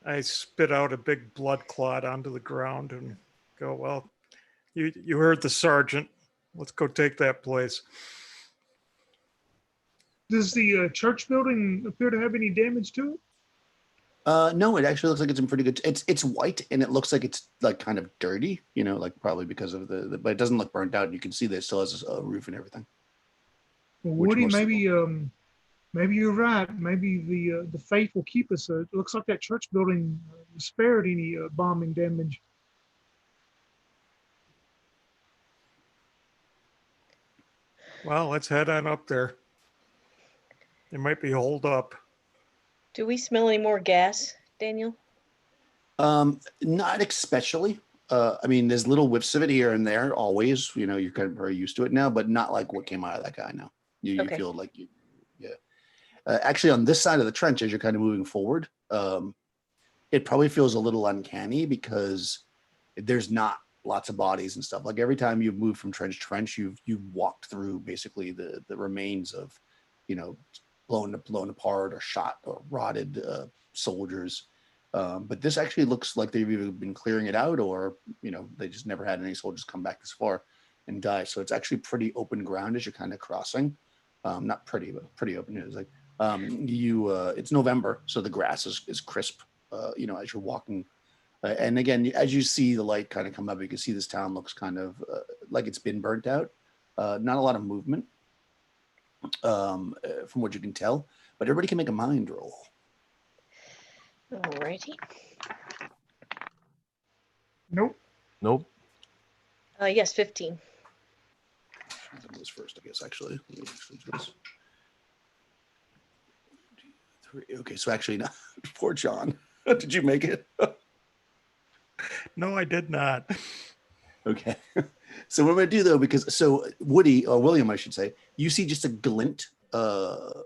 I spit out a big blood clot onto the ground and go, well, you heard the sergeant. Let's go take that place. Does the church building appear to have any damage to it? No, it actually looks like it's in pretty good. It's white and it looks like it's like kind of dirty, like probably because of but it doesn't look burnt out. You can see that it still has a roof and everything. Well, Which Woody, most of maybe you're right. Maybe the faith will keep us. It looks like that church building was spared any bombing damage. Well, let's head on up there. It might be holed up. Do we smell any more gas, Daniel? Not especially. I mean, there's little whiffs of it here and there. Always, you're kind of very used to it now, but not like what came out of that guy now. You Okay. feel like yeah. Actually, on this side of the trench, as you're kind of moving forward, it probably feels a little uncanny because there's not lots of bodies and stuff. Like every time you've moved from trench to trench, you've walked through basically the remains of, blown apart or shot or rotted soldiers. But this actually looks like they've either been clearing it out or, they just never had any soldiers come back this far and die. So it's actually pretty open ground as you're kind of crossing. Not pretty, but pretty open. It's like it's November, so the grass is crisp, as you're walking. And again, as you see the light kind of come up, you can see this town looks kind of like it's been burnt out. Not a lot of movement from what you can tell, but everybody can make a mind roll. Alrighty. Nope. Nope. Yes, 15. I'll do this first, I guess, actually. Let me actually do this. Okay, so actually, no, poor John. Did you make it? No, I did not. Okay. So what I'm gonna do though, because so Woody or William, I should say, you see just a glint of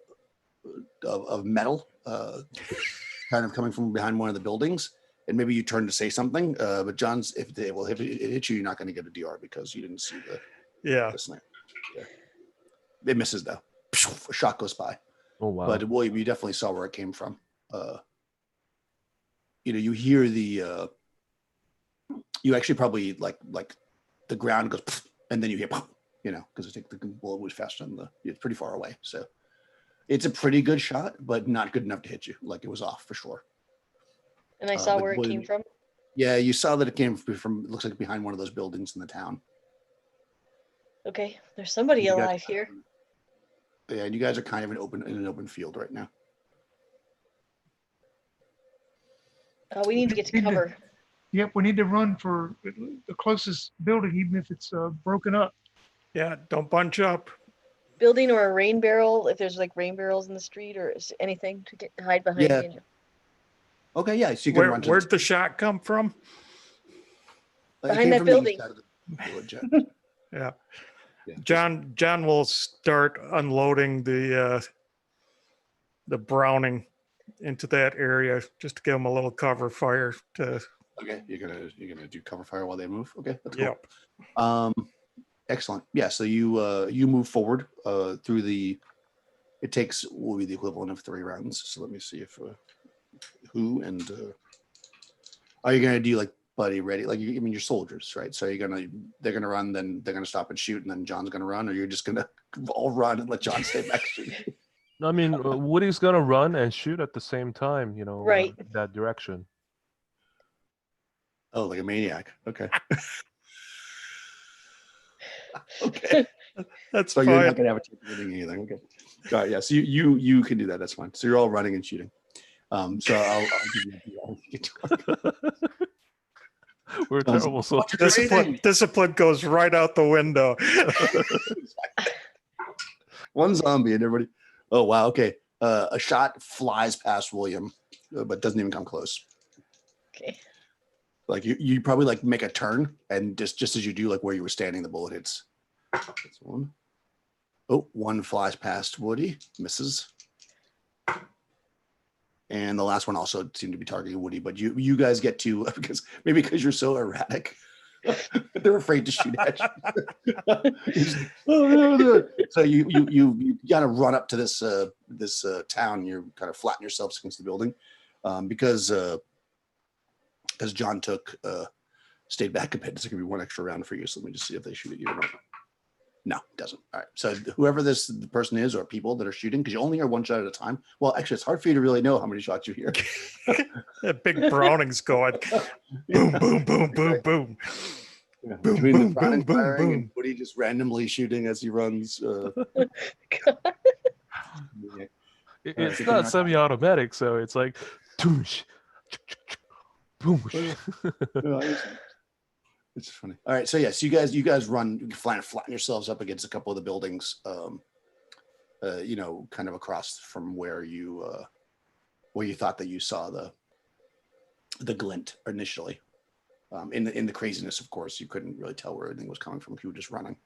metal kind of coming from behind one of the buildings, and maybe you turn to say something. But John's, if it hits you, you're not going to get a DR because you didn't see the sniper. Yeah. It misses though. A shot goes by. Oh wow. But William, you definitely saw where it came from. You hear the. You actually probably like the ground goes, and then you hear, because the bullet was faster than it's pretty far away. So it's a pretty good shot, but not good enough to hit you. Like it was off for sure. And I saw but where it William- came from. Yeah, you saw that it came from. It looks like behind one of those buildings in the town. Okay, there's somebody You guys- alive here. Yeah, and you guys are kind of in an open field right now. We need to get to cover. Yep, we need to run for the closest building, even if it's broken up. Yeah, don't bunch up. Building or a rain barrel, if there's like rain barrels in the street or anything to hide behind. Yeah. Daniel. Okay, yeah. So you can run to Where'd the shot come from? it behind came that from the east building. side of the village, yeah. Yeah. Yeah. John will start unloading the Browning into that area just to give him a little cover fire to. Okay, you're gonna do cover fire while they move. Okay, that's cool. Yep. Excellent. Yeah. So you move forward through the. It takes what will be the equivalent of 3 rounds. So let me see if who and are you gonna do like buddy ready? Like you're soldiers, right? So they're gonna run, then they're gonna stop and shoot, and then John's gonna run, or you're just gonna all run and let John stay back shooting. I mean, Woody's gonna run and shoot at the same time, Right. that direction. Oh, like a maniac. Okay. Okay. That's So fine. you're not gonna have a chance of hitting anything. Okay. All right. Yeah. So you can do that. That's fine. So you're all running and shooting. So I'll give you a We're terrible soldiers. Discipline goes right out the window. One zombie and everybody. Oh wow. Okay. A shot flies past William, but doesn't even come close. Okay. Like you probably like make a turn, and just as you do, like where you were standing, the bullet hits. That's one. Oh, one flies past Woody, misses. And the last one also seemed to be targeting Woody, but you guys get to because you're so erratic. They're afraid to shoot at you. Oh, no. So you gotta run up to this town. You kind of flatten yourselves against the building because John stayed back a bit. It's gonna be one extra round for you. So let me just see if they shoot at you or not. No, it doesn't. All right. So whoever the person is or people that are shooting, because you only hear one shot at a time. Well, actually, it's hard for you to really know how many shots you hear. That big Browning's going boom, boom, boom, boom, boom. Yeah, Boom, between boom, the Browning boom, boom, firing and boom. Woody just randomly shooting as he runs. It's not semi-automatic, so it's like, doosh, boom. It's funny. All right, so yes, you guys run, you flatten yourselves up against a couple of the buildings, kind of across from where you thought that you saw the glint initially. In the craziness, of course, you couldn't really tell where anything was coming from. You were just running.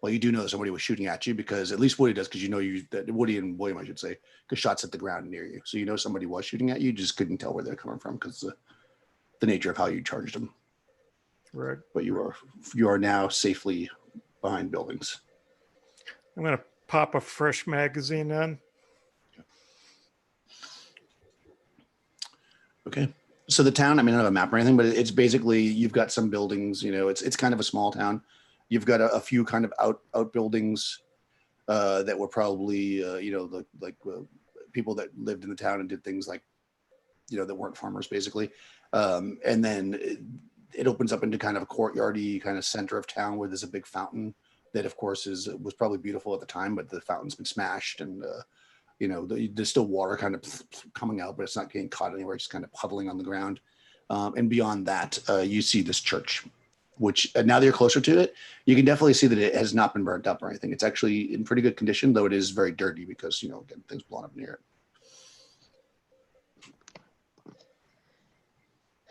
Well, you do know that somebody was shooting at you because at least Woody does, because that Woody and William, I should say, because shots hit the ground near you. So you know somebody was shooting at you, just couldn't tell where they're coming from because the nature of how you charged them. Right. But you are now safely behind buildings. I'm gonna pop a fresh magazine in. Okay. So the town, I mean, I don't have a map or anything, but it's basically, you've got some buildings, it's kind of a small town. You've got a few kind of outbuildings that were probably, people that lived in the town and did things like, that weren't farmers basically. And then it opens up into kind of a courtyardy kind of center of town where there's a big fountain that of course was probably beautiful at the time, but the fountain's been smashed and, there's still water kind of coming out, but it's not getting caught anywhere. It's just kind of puddling on the ground. And beyond that, you see this church, which now that you're closer to it, you can definitely see that it has not been burnt up or anything. It's actually in pretty good condition, though it is very dirty because, again, things blown up near it.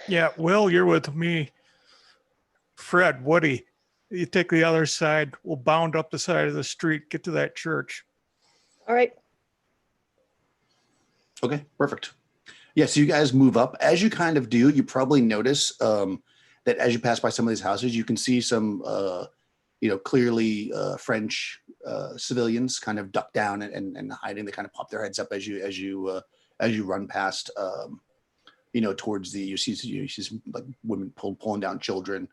Yeah, Will, you're with me. Fred, Woody, you take the other side. We'll bound up the side of the street, get to that church. All right. Okay, perfect. Yeah, so you guys move up. As you kind of do, you probably notice that as you pass by some of these houses, you can see some, clearly French civilians kind of duck down and hiding. They kind of pop their heads up as you run past. Towards you see some like women pulling down children.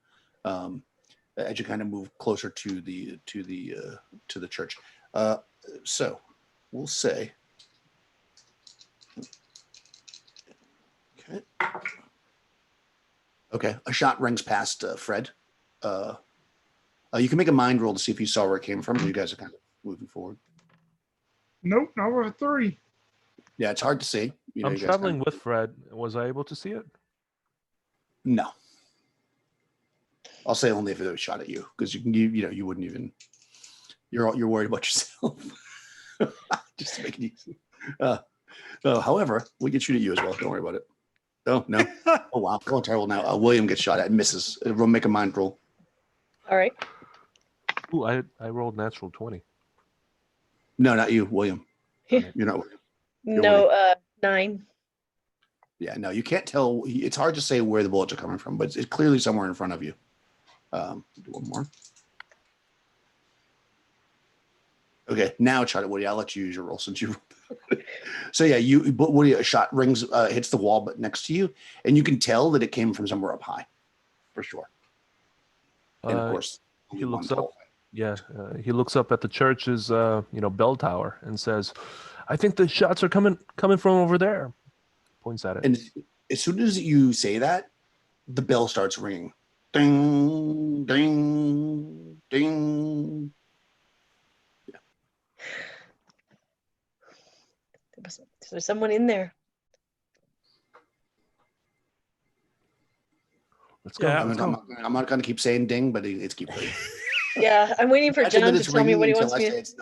As you kind of move closer to the church. So we'll say. Okay. Okay. A shot rings past Fred. You can make a mind roll to see if you saw where it came from. You guys are kind of moving forward. Nope, not with a 3. Yeah, it's hard to see. I'm you guys traveling kind of, with Fred. Was I able to see it? No. I'll say only if it was shot at you, because you wouldn't even. You're worried about yourself. Just to make it easy. However, we can shoot at you as well. Don't worry about it. Oh no! Oh wow! Going terrible now. William gets shot at and misses. We'll make a mind roll. All right. Ooh, I rolled natural 20. No, not you, William. You're not William. No, 9. Yeah, no, you can't tell. It's hard to say where the bullets are coming from, but it's clearly somewhere in front of you. Do one more. Okay, now shot at Woody. I'll let you use your roll since you. So yeah, Woody, a shot rings, hits the wall, but next to you, and you can tell that it came from somewhere up high, for sure. And of course, he looks up. Yeah, he looks up at the church's, bell tower and says, "I think the shots are coming from over there." Points at it. And as soon as you say that, the bell starts ringing. Ding, ding, ding. Yeah. There's someone in there. Let's go. Yeah, I'm not going to keep saying ding, but it's keep ringing. Yeah, I'm waiting for Imagine John that to it's tell me ringing what he until wants I me say to. it's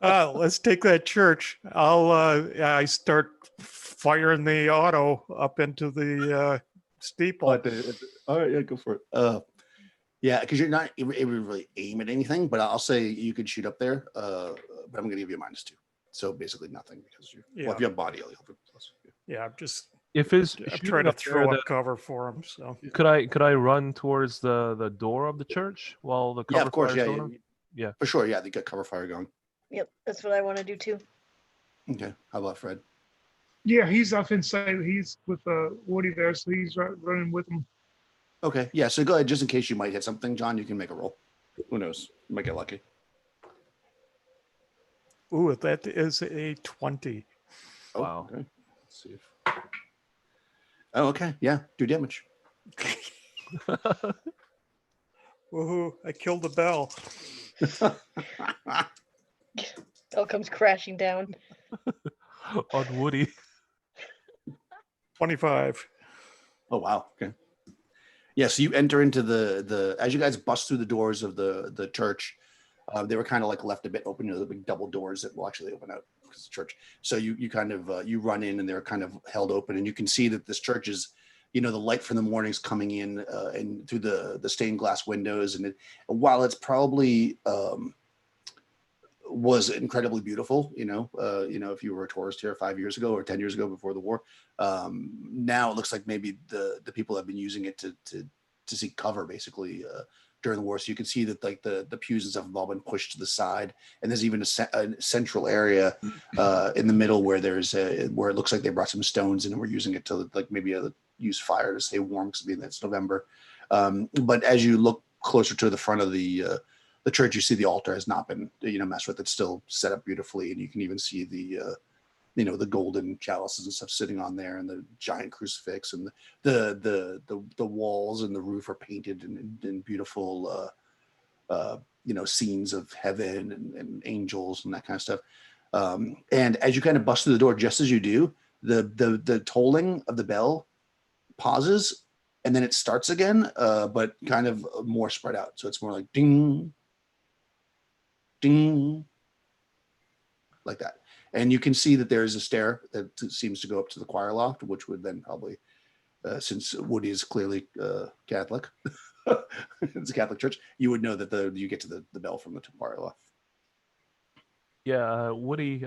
not. let's take that church. I start firing the auto up into the steeple. All right, yeah, go for it. Yeah, because you're not able to really aim at anything, but I'll say you could shoot up there. But I'm going to give you a -2. So basically nothing because if you have body, you'll have a plus. Yeah, I'm just. If it's I'm trying to throw a cover for him. So could I run towards the door of the church while the cover of course, fire's yeah, going on? Yeah, for sure. Yeah, they got cover fire going. Yep, that's what I want to do too. Okay, how about Fred? Yeah, he's up inside. He's with Woody there, so he's running with him. Okay, yeah. So go ahead, just in case you might hit something, John. You can make a roll. Who knows? You might get lucky. ooh, that is a 20. Oh, Wow. Okay. Let's see if. Oh, okay. Yeah, do damage. Woohoo! I killed the bell. Bell comes crashing down. On Woody. 25. Oh wow. Okay. Yeah, so you enter into the as you guys bust through the doors of the church, they were kind of like left a bit open, the big double doors that will actually open out because it's church. So you kind of you run in and they're kind of held open, and you can see that this church is, the light from the morning's coming in and through the stained glass windows, and while it's probably was incredibly beautiful, if you were a tourist here 5 years ago or 10 years ago before the war, now it looks like maybe the people have been using it to seek cover basically during the war. So you can see that like the pews and stuff have all been pushed to the side, and there's even a central area in the middle where where it looks like they brought some stones in and we're using it to like maybe use fire to stay warm because it's November. But as you look closer to the front of the church, you see the altar has not been messed with. It's still set up beautifully, and you can even see the golden chalices and stuff sitting on there, and the giant crucifix, and the walls and the roof are painted in beautiful scenes of heaven and angels and that kind of stuff. And as you kind of bust through the door, just as you do, the tolling of the bell pauses, and then it starts again, but kind of more spread out. So it's more like ding, ding, like that. And you can see that there is a stair that seems to go up to the choir loft, which would then probably since Woody is clearly Catholic. It's a Catholic church. You would know that you get to the bell from the choir loft. Yeah, Woody,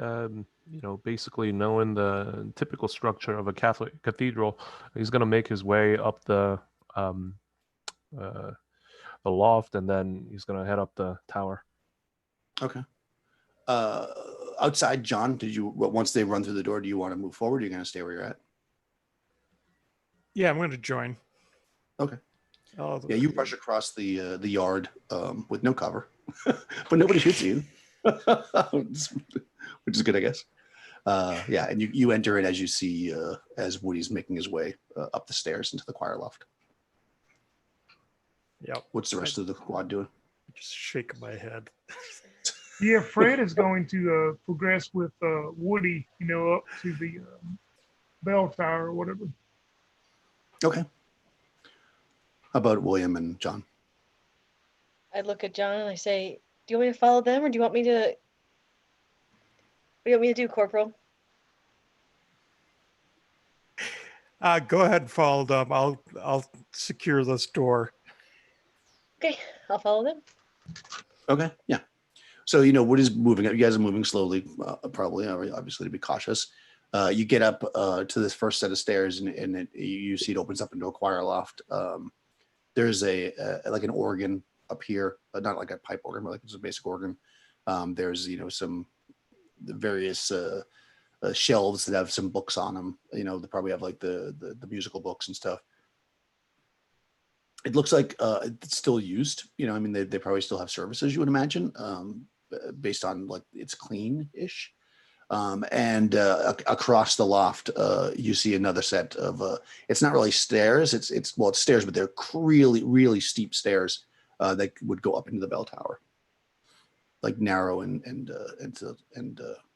basically knowing the typical structure of a Catholic cathedral, he's gonna make his way up um, the loft, and then he's gonna head up the tower. Okay. Outside, John, once they run through the door, do you want to move forward? Or are you going to stay where you're at? Yeah, I'm going to join. Okay. Oh, Yeah, you rush across the yard with no cover, but nobody shoots you, which is good, I guess. Yeah, and you enter in as you see as Woody's making his way up the stairs into the choir loft. Yep. What's the rest of the squad doing? Just shaking my head. Yeah, Fred is going to progress with Woody, up to the bell tower or whatever. Okay. How about William and John? I look at John and I say, "Do you want me to follow them, or do you want me to? What do you want me to do, Corporal?" Go ahead and follow them. I'll secure this door. Okay, I'll follow them. Okay. Yeah. So, Woody's moving up. You guys are moving slowly, probably, obviously, to be cautious. You get up to this first set of stairs, and you see it opens up into a choir loft. There's like an organ up here, not like a pipe organ, but like it's a basic organ. There's some various shelves that have some books on them. They probably have like the musical books and stuff. It looks like it's still used. They probably still have services, you would imagine, based on like it's clean-ish. And across the loft, you see another set of. It's not really stairs. It's stairs, but they're really, really steep stairs that would go up into the bell tower, like narrow and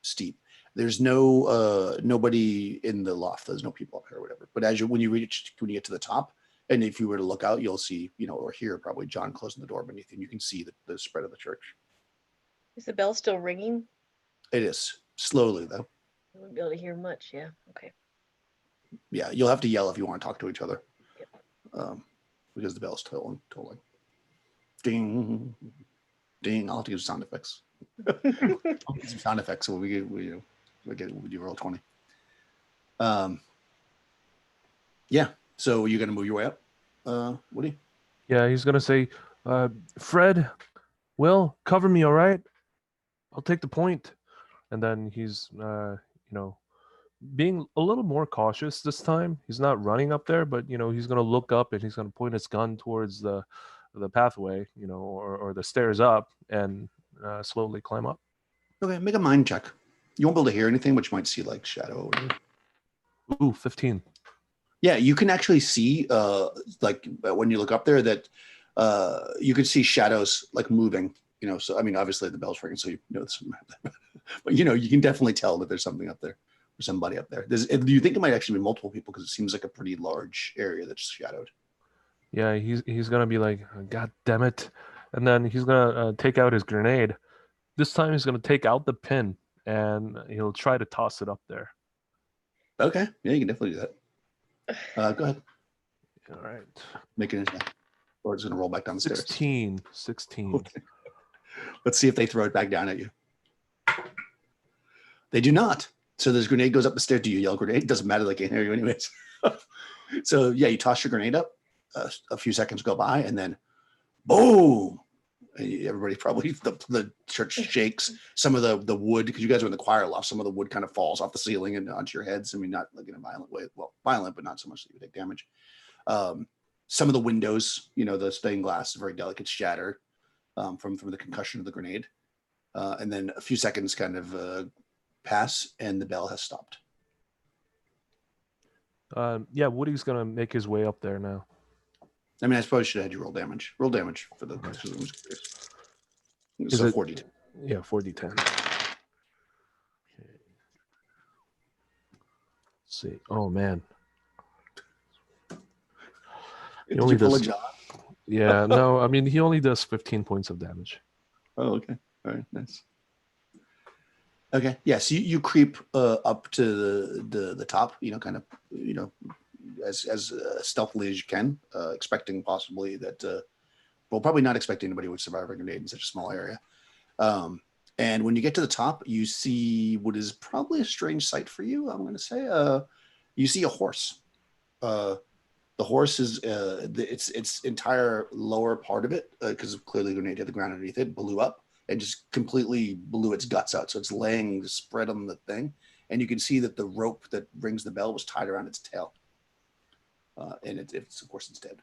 steep. There's nobody in the loft. There's no people up here or whatever. But when you get to the top, and if you were to look out, you'll see, or hear probably John closing the door beneath you, and you can see the spread of the church. Is the bell still ringing? It is slowly though. I wouldn't be able to hear much. Yeah. Okay. Yeah, you'll have to yell if you want to talk to each other. Yep. Because the bell's tolling. Ding, ding. I'll have to give sound effects. I'll get some sound effects so we do roll 20. Yeah. So you're gonna move your way up, Woody? Yeah, he's gonna say, Fred, Will, cover me, all right? I'll take the point. And then he's, being a little more cautious this time. He's not running up there, but he's gonna look up and he's gonna point his gun towards the pathway, or the stairs up, and slowly climb up. Okay, make a mind check. You won't be able to hear anything, but you might see like shadow or whatever. Ooh, 15. Yeah, you can actually see, like when you look up there, that you could see shadows like moving. So obviously the bell's ringing, so you know this. But you can definitely tell that there's something up there, or somebody up there. Do you think it might actually be multiple people? Because it seems like a pretty large area that's shadowed. Yeah, he's gonna be like, God damn it, and then he's gonna take out his grenade. This time he's gonna take out the pin and he'll try to toss it up there. Okay, yeah, you can definitely do that. Go ahead. All right. Make an attack. Or it's going to roll back down the stairs. 16. Okay. Let's see if they throw it back down at you. They do not. So this grenade goes up the stairs. Do you yell grenade? It doesn't matter. They can't hear you anyways. So yeah, you toss your grenade up. A few seconds go by, and then boom. Everybody probably, the church shakes. Some of the wood, because you guys are in the choir loft, some of the wood kind of falls off the ceiling and onto your heads. Not like in a violent way. Well, violent, but not so much that you take damage. Some of the windows, the stained glass is very delicate, shatter from the concussion of the grenade. And then a few seconds kind of pass, and the bell has stopped. Yeah, Woody's gonna make his way up there now. I suppose should have had you roll damage. Roll damage for the. Is So it 40. Yeah, 4d10. Okay. Let's see. Oh man. Did you pull a job? Yeah, no, he only does 15 points of damage. Oh, okay. All right, nice. Okay, yeah. So you creep up to the top. Kind of as stealthily as you can, expecting possibly that. Well, probably not expecting anybody would survive a grenade in such a small area. And when you get to the top, you see what is probably a strange sight for you. I'm going to say, you see a horse. The horse is its entire lower part of it, because clearly the grenade hit the ground underneath it, blew up and just completely blew its guts out. So it's laying spread on the thing, and you can see that the rope that rings the bell was tied around its tail, and it's of course it's dead.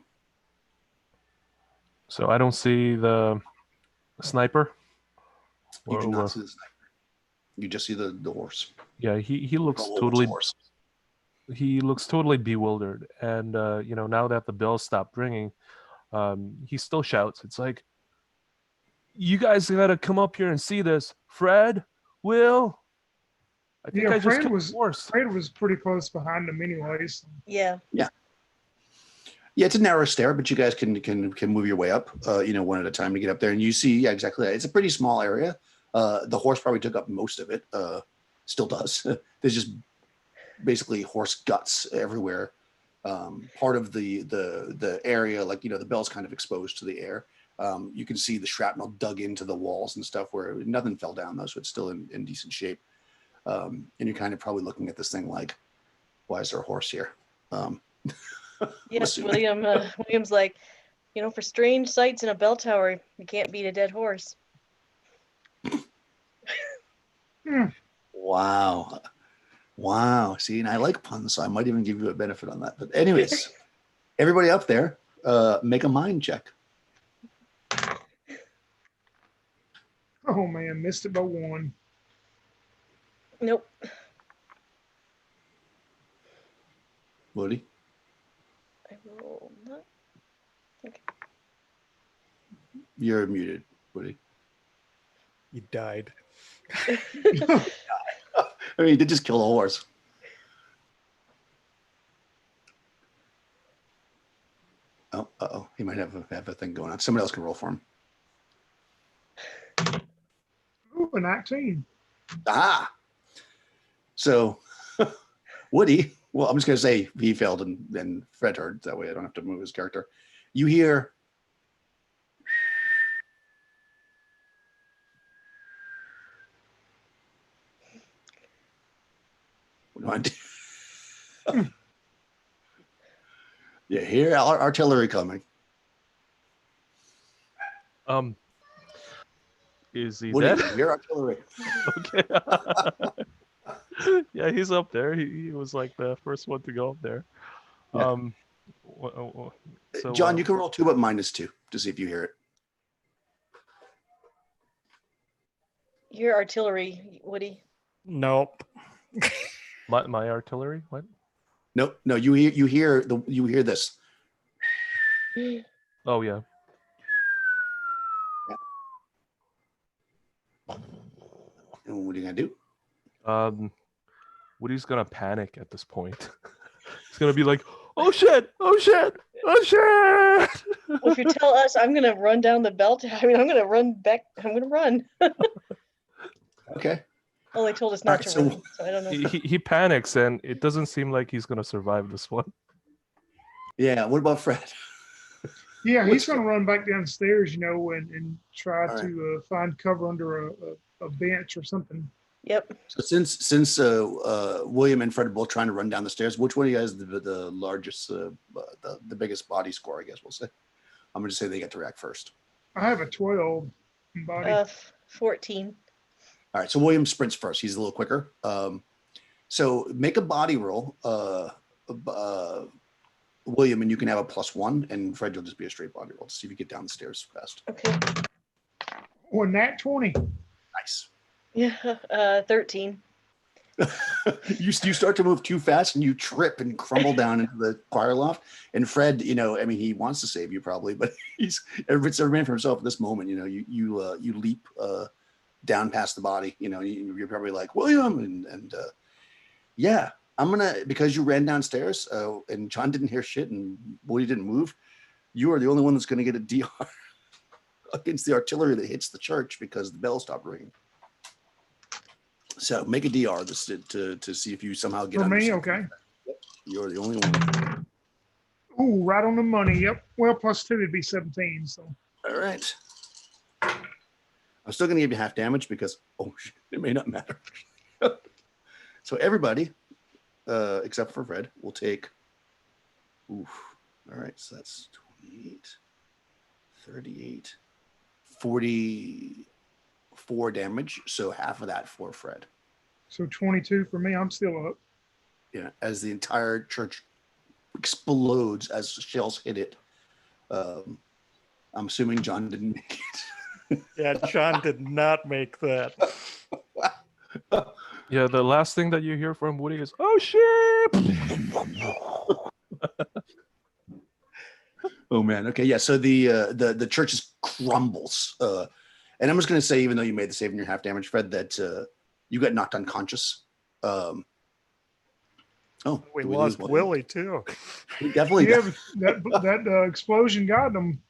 So I don't see the sniper. You do not see the sniper. You just see the horse. Yeah, he looks Oh, well, totally. it's a horse. He looks totally bewildered, and now that the bell stopped ringing, he still shouts. It's like, you guys gotta come up here and see this. Fred, Will, I think I just killed the horse. Fred was pretty close behind him anyways. Yeah. Yeah, it's a narrow stair, but you guys can move your way up, one at a time to get up there. And you see, yeah, exactly that. It's a pretty small area. The horse probably took up most of it. Still does. There's just basically horse guts everywhere. Part of the area, like, the bell's kind of exposed to the air. You can see the shrapnel dug into the walls and stuff where nothing fell down though, so it's still in decent shape. And you're kind of probably looking at this thing like, why is there a horse here? Yes, William's like, for strange sights in a bell tower, you can't beat a dead horse. Wow. See, and I like puns, so I might even give you a benefit on that. But anyways, everybody up there, make a mind check. Oh man, missed it by one. Nope. Woody? I will not. Okay. You're muted, Woody. You died. I mean, he did just kill a horse. Oh, he might have a thing going on. Somebody else can roll for him. Ooh, a 19. Ah, so Woody. Well, I'm just going to say he failed and Fred heard. That way I don't have to move his character. You hear. What do I do? You hear artillery coming. Is he Woody, dead? you hear artillery. Okay. Yeah, he's up there. He was like the first one to go up there. Yeah. So, John, you can roll 2 but -2 to see if you hear it. Your artillery, Woody. Nope. my artillery? What? No, you hear this. Oh yeah. And what are you gonna do? Woody's gonna panic at this point. He's gonna be like, "Oh shit! Oh shit! Oh shit!" Well, if you tell us, I'm gonna run down the bell tower. I mean, I'm gonna run back. I'm gonna run. Okay. Well, they told us not Alright, to run, so I don't know. He panics, and it doesn't seem like he's gonna survive this one. Yeah. What about Fred? Yeah, he's going to run back downstairs, and try All right. to find cover under a bench or something. Yep. So since William and Fred are both trying to run down the stairs, which one of you guys has the largest, the biggest body score? I guess we'll say. I'm going to say they get to react first. I have a 12 in body. 14. All right. So William sprints first. He's a little quicker. So make a body roll, William, and you can have a +1, and Fred, you'll just be a straight body roll to see if you get down the stairs fast. Okay. Or nat 20. Nice. Yeah. 13. You start to move too fast and you trip and crumble down into the choir loft. And Fred, he wants to save you probably, but it's a man for himself at this moment. You leap down past the body. You're probably like, William, and yeah, I'm gonna, because you ran downstairs and John didn't hear shit and Woody didn't move. You are the only one that's going to get a DR against the artillery that hits the church because the bell stopped ringing. So make a DR to see if you somehow get For under me, something. okay. You're the only one. Ooh, right on the money. Yep. Well, plus 2 would be 17. So All right. I'm still going to give you half damage because, oh, shit, it may not matter. So everybody, except for Fred, will take, oof. All right, so that's 28, 38, 44 damage. So half of that for Fred. so 22 for me. I'm still up. Yeah, as the entire church explodes as shells hit it. I'm assuming John didn't make it. Yeah, John did not make that. Yeah, the last thing that you hear from Woody is, "Oh shit!" Oh man. Okay. Yeah. So the church just crumbles. And I'm just gonna say, even though you made the save and you're half damage, Fred, that you got knocked unconscious. Oh, We did lost lose Willie too. We definitely. Yeah, that explosion got them.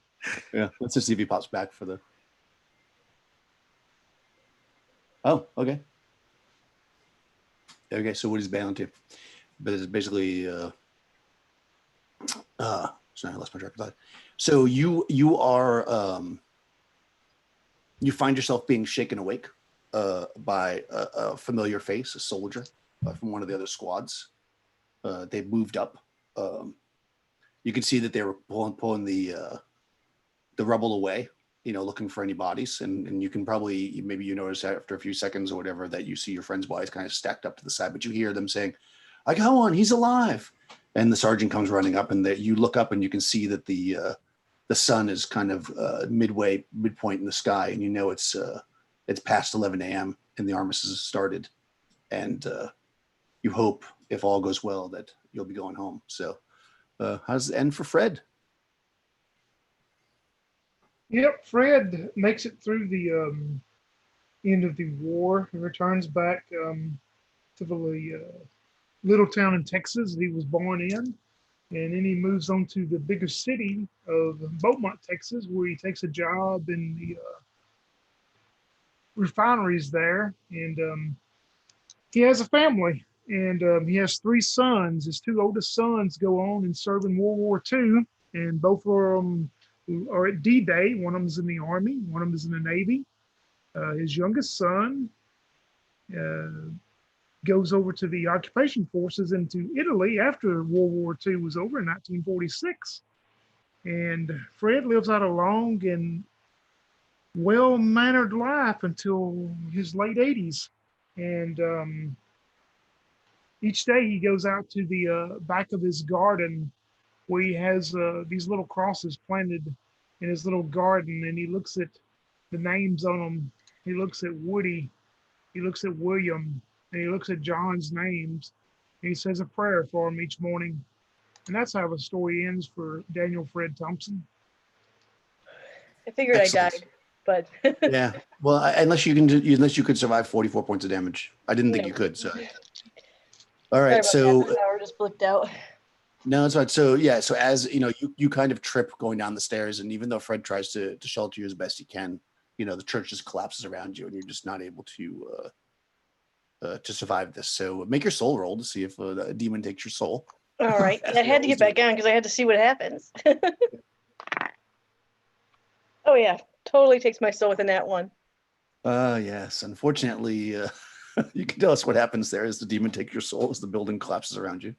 Yeah. Let's just see if he pops back for the. Oh. Okay. Okay. So what he's bound to, but it's basically. Sorry, I lost my track of thought. So you are you find yourself being shaken awake by a familiar face, a soldier from one of the other squads. They moved up. You can see that they were pulling the rubble away, looking for any bodies. And you can probably, maybe you notice after a few seconds or whatever that you see your friend's bodies kind of stacked up to the side, but you hear them saying, "I got one, he's alive." And the sergeant comes running up, and you look up and you can see that the sun is kind of midpoint in the sky, and it's past 11 a.m. and the armistice has started, and you hope, if all goes well, that you'll be going home. So, how does it end for Fred? Yep, Fred makes it through the end of the war and returns back to the little town in Texas that he was born in. And then he moves on to the bigger city of Beaumont, Texas, where he takes a job in the refineries there. And he has a family, and he has 3 sons. His 2 oldest sons go on and serve in World War II, and both of them are at D-Day. One of them is in the Army, one of them is in the Navy. His youngest son goes over to the occupation forces into Italy after World War II was over in 1946. And Fred lives out a long and well-mannered life until his late 80s. And each day he goes out to the back of his garden where he has these little crosses planted in his little garden, and he looks at the names on them. He looks at Woody, he looks at William, and he looks at John's names, and he says a prayer for them each morning. And that's how the story ends for Daniel Fred Thompson. I figured Excellent. I died, but Yeah. Well, unless you could survive 44 points of damage. I didn't think you could. So. All sorry right. about So. that. The power just blinked out. No, it's right. So yeah, so as you kind of trip going down the stairs, and even though Fred tries to shelter you as best he can, the church just collapses around you, and you're just not able to survive this. So make your soul roll to see if a demon takes your soul. All right. I had to get back on because I had to see what happens. Oh yeah, totally takes my soul within that one. Yes. Unfortunately, you can tell us what happens there as the demon takes your soul as the building collapses around you.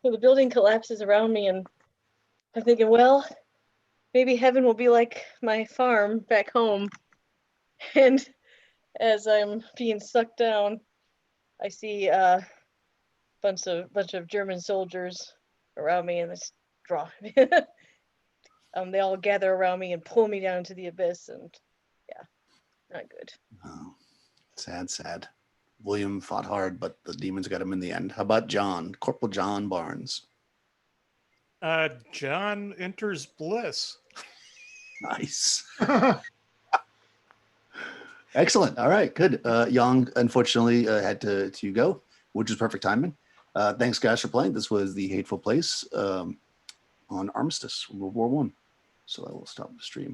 So the building collapses around me, and I'm thinking, well, maybe heaven will be like my farm back home. And as I'm being sucked down, I see a bunch of German soldiers around me, and they all gather around me and pull me down into the abyss, and yeah, not good. Oh, sad. William fought hard, but the demons got him in the end. How about John, Corporal John Barnes? John enters bliss. Nice. Excellent. All right, good. Yang, unfortunately, had to go, which is perfect timing. Thanks, guys, for playing. This was The Hateful Place on Armistice, World War I. So I will stop the stream.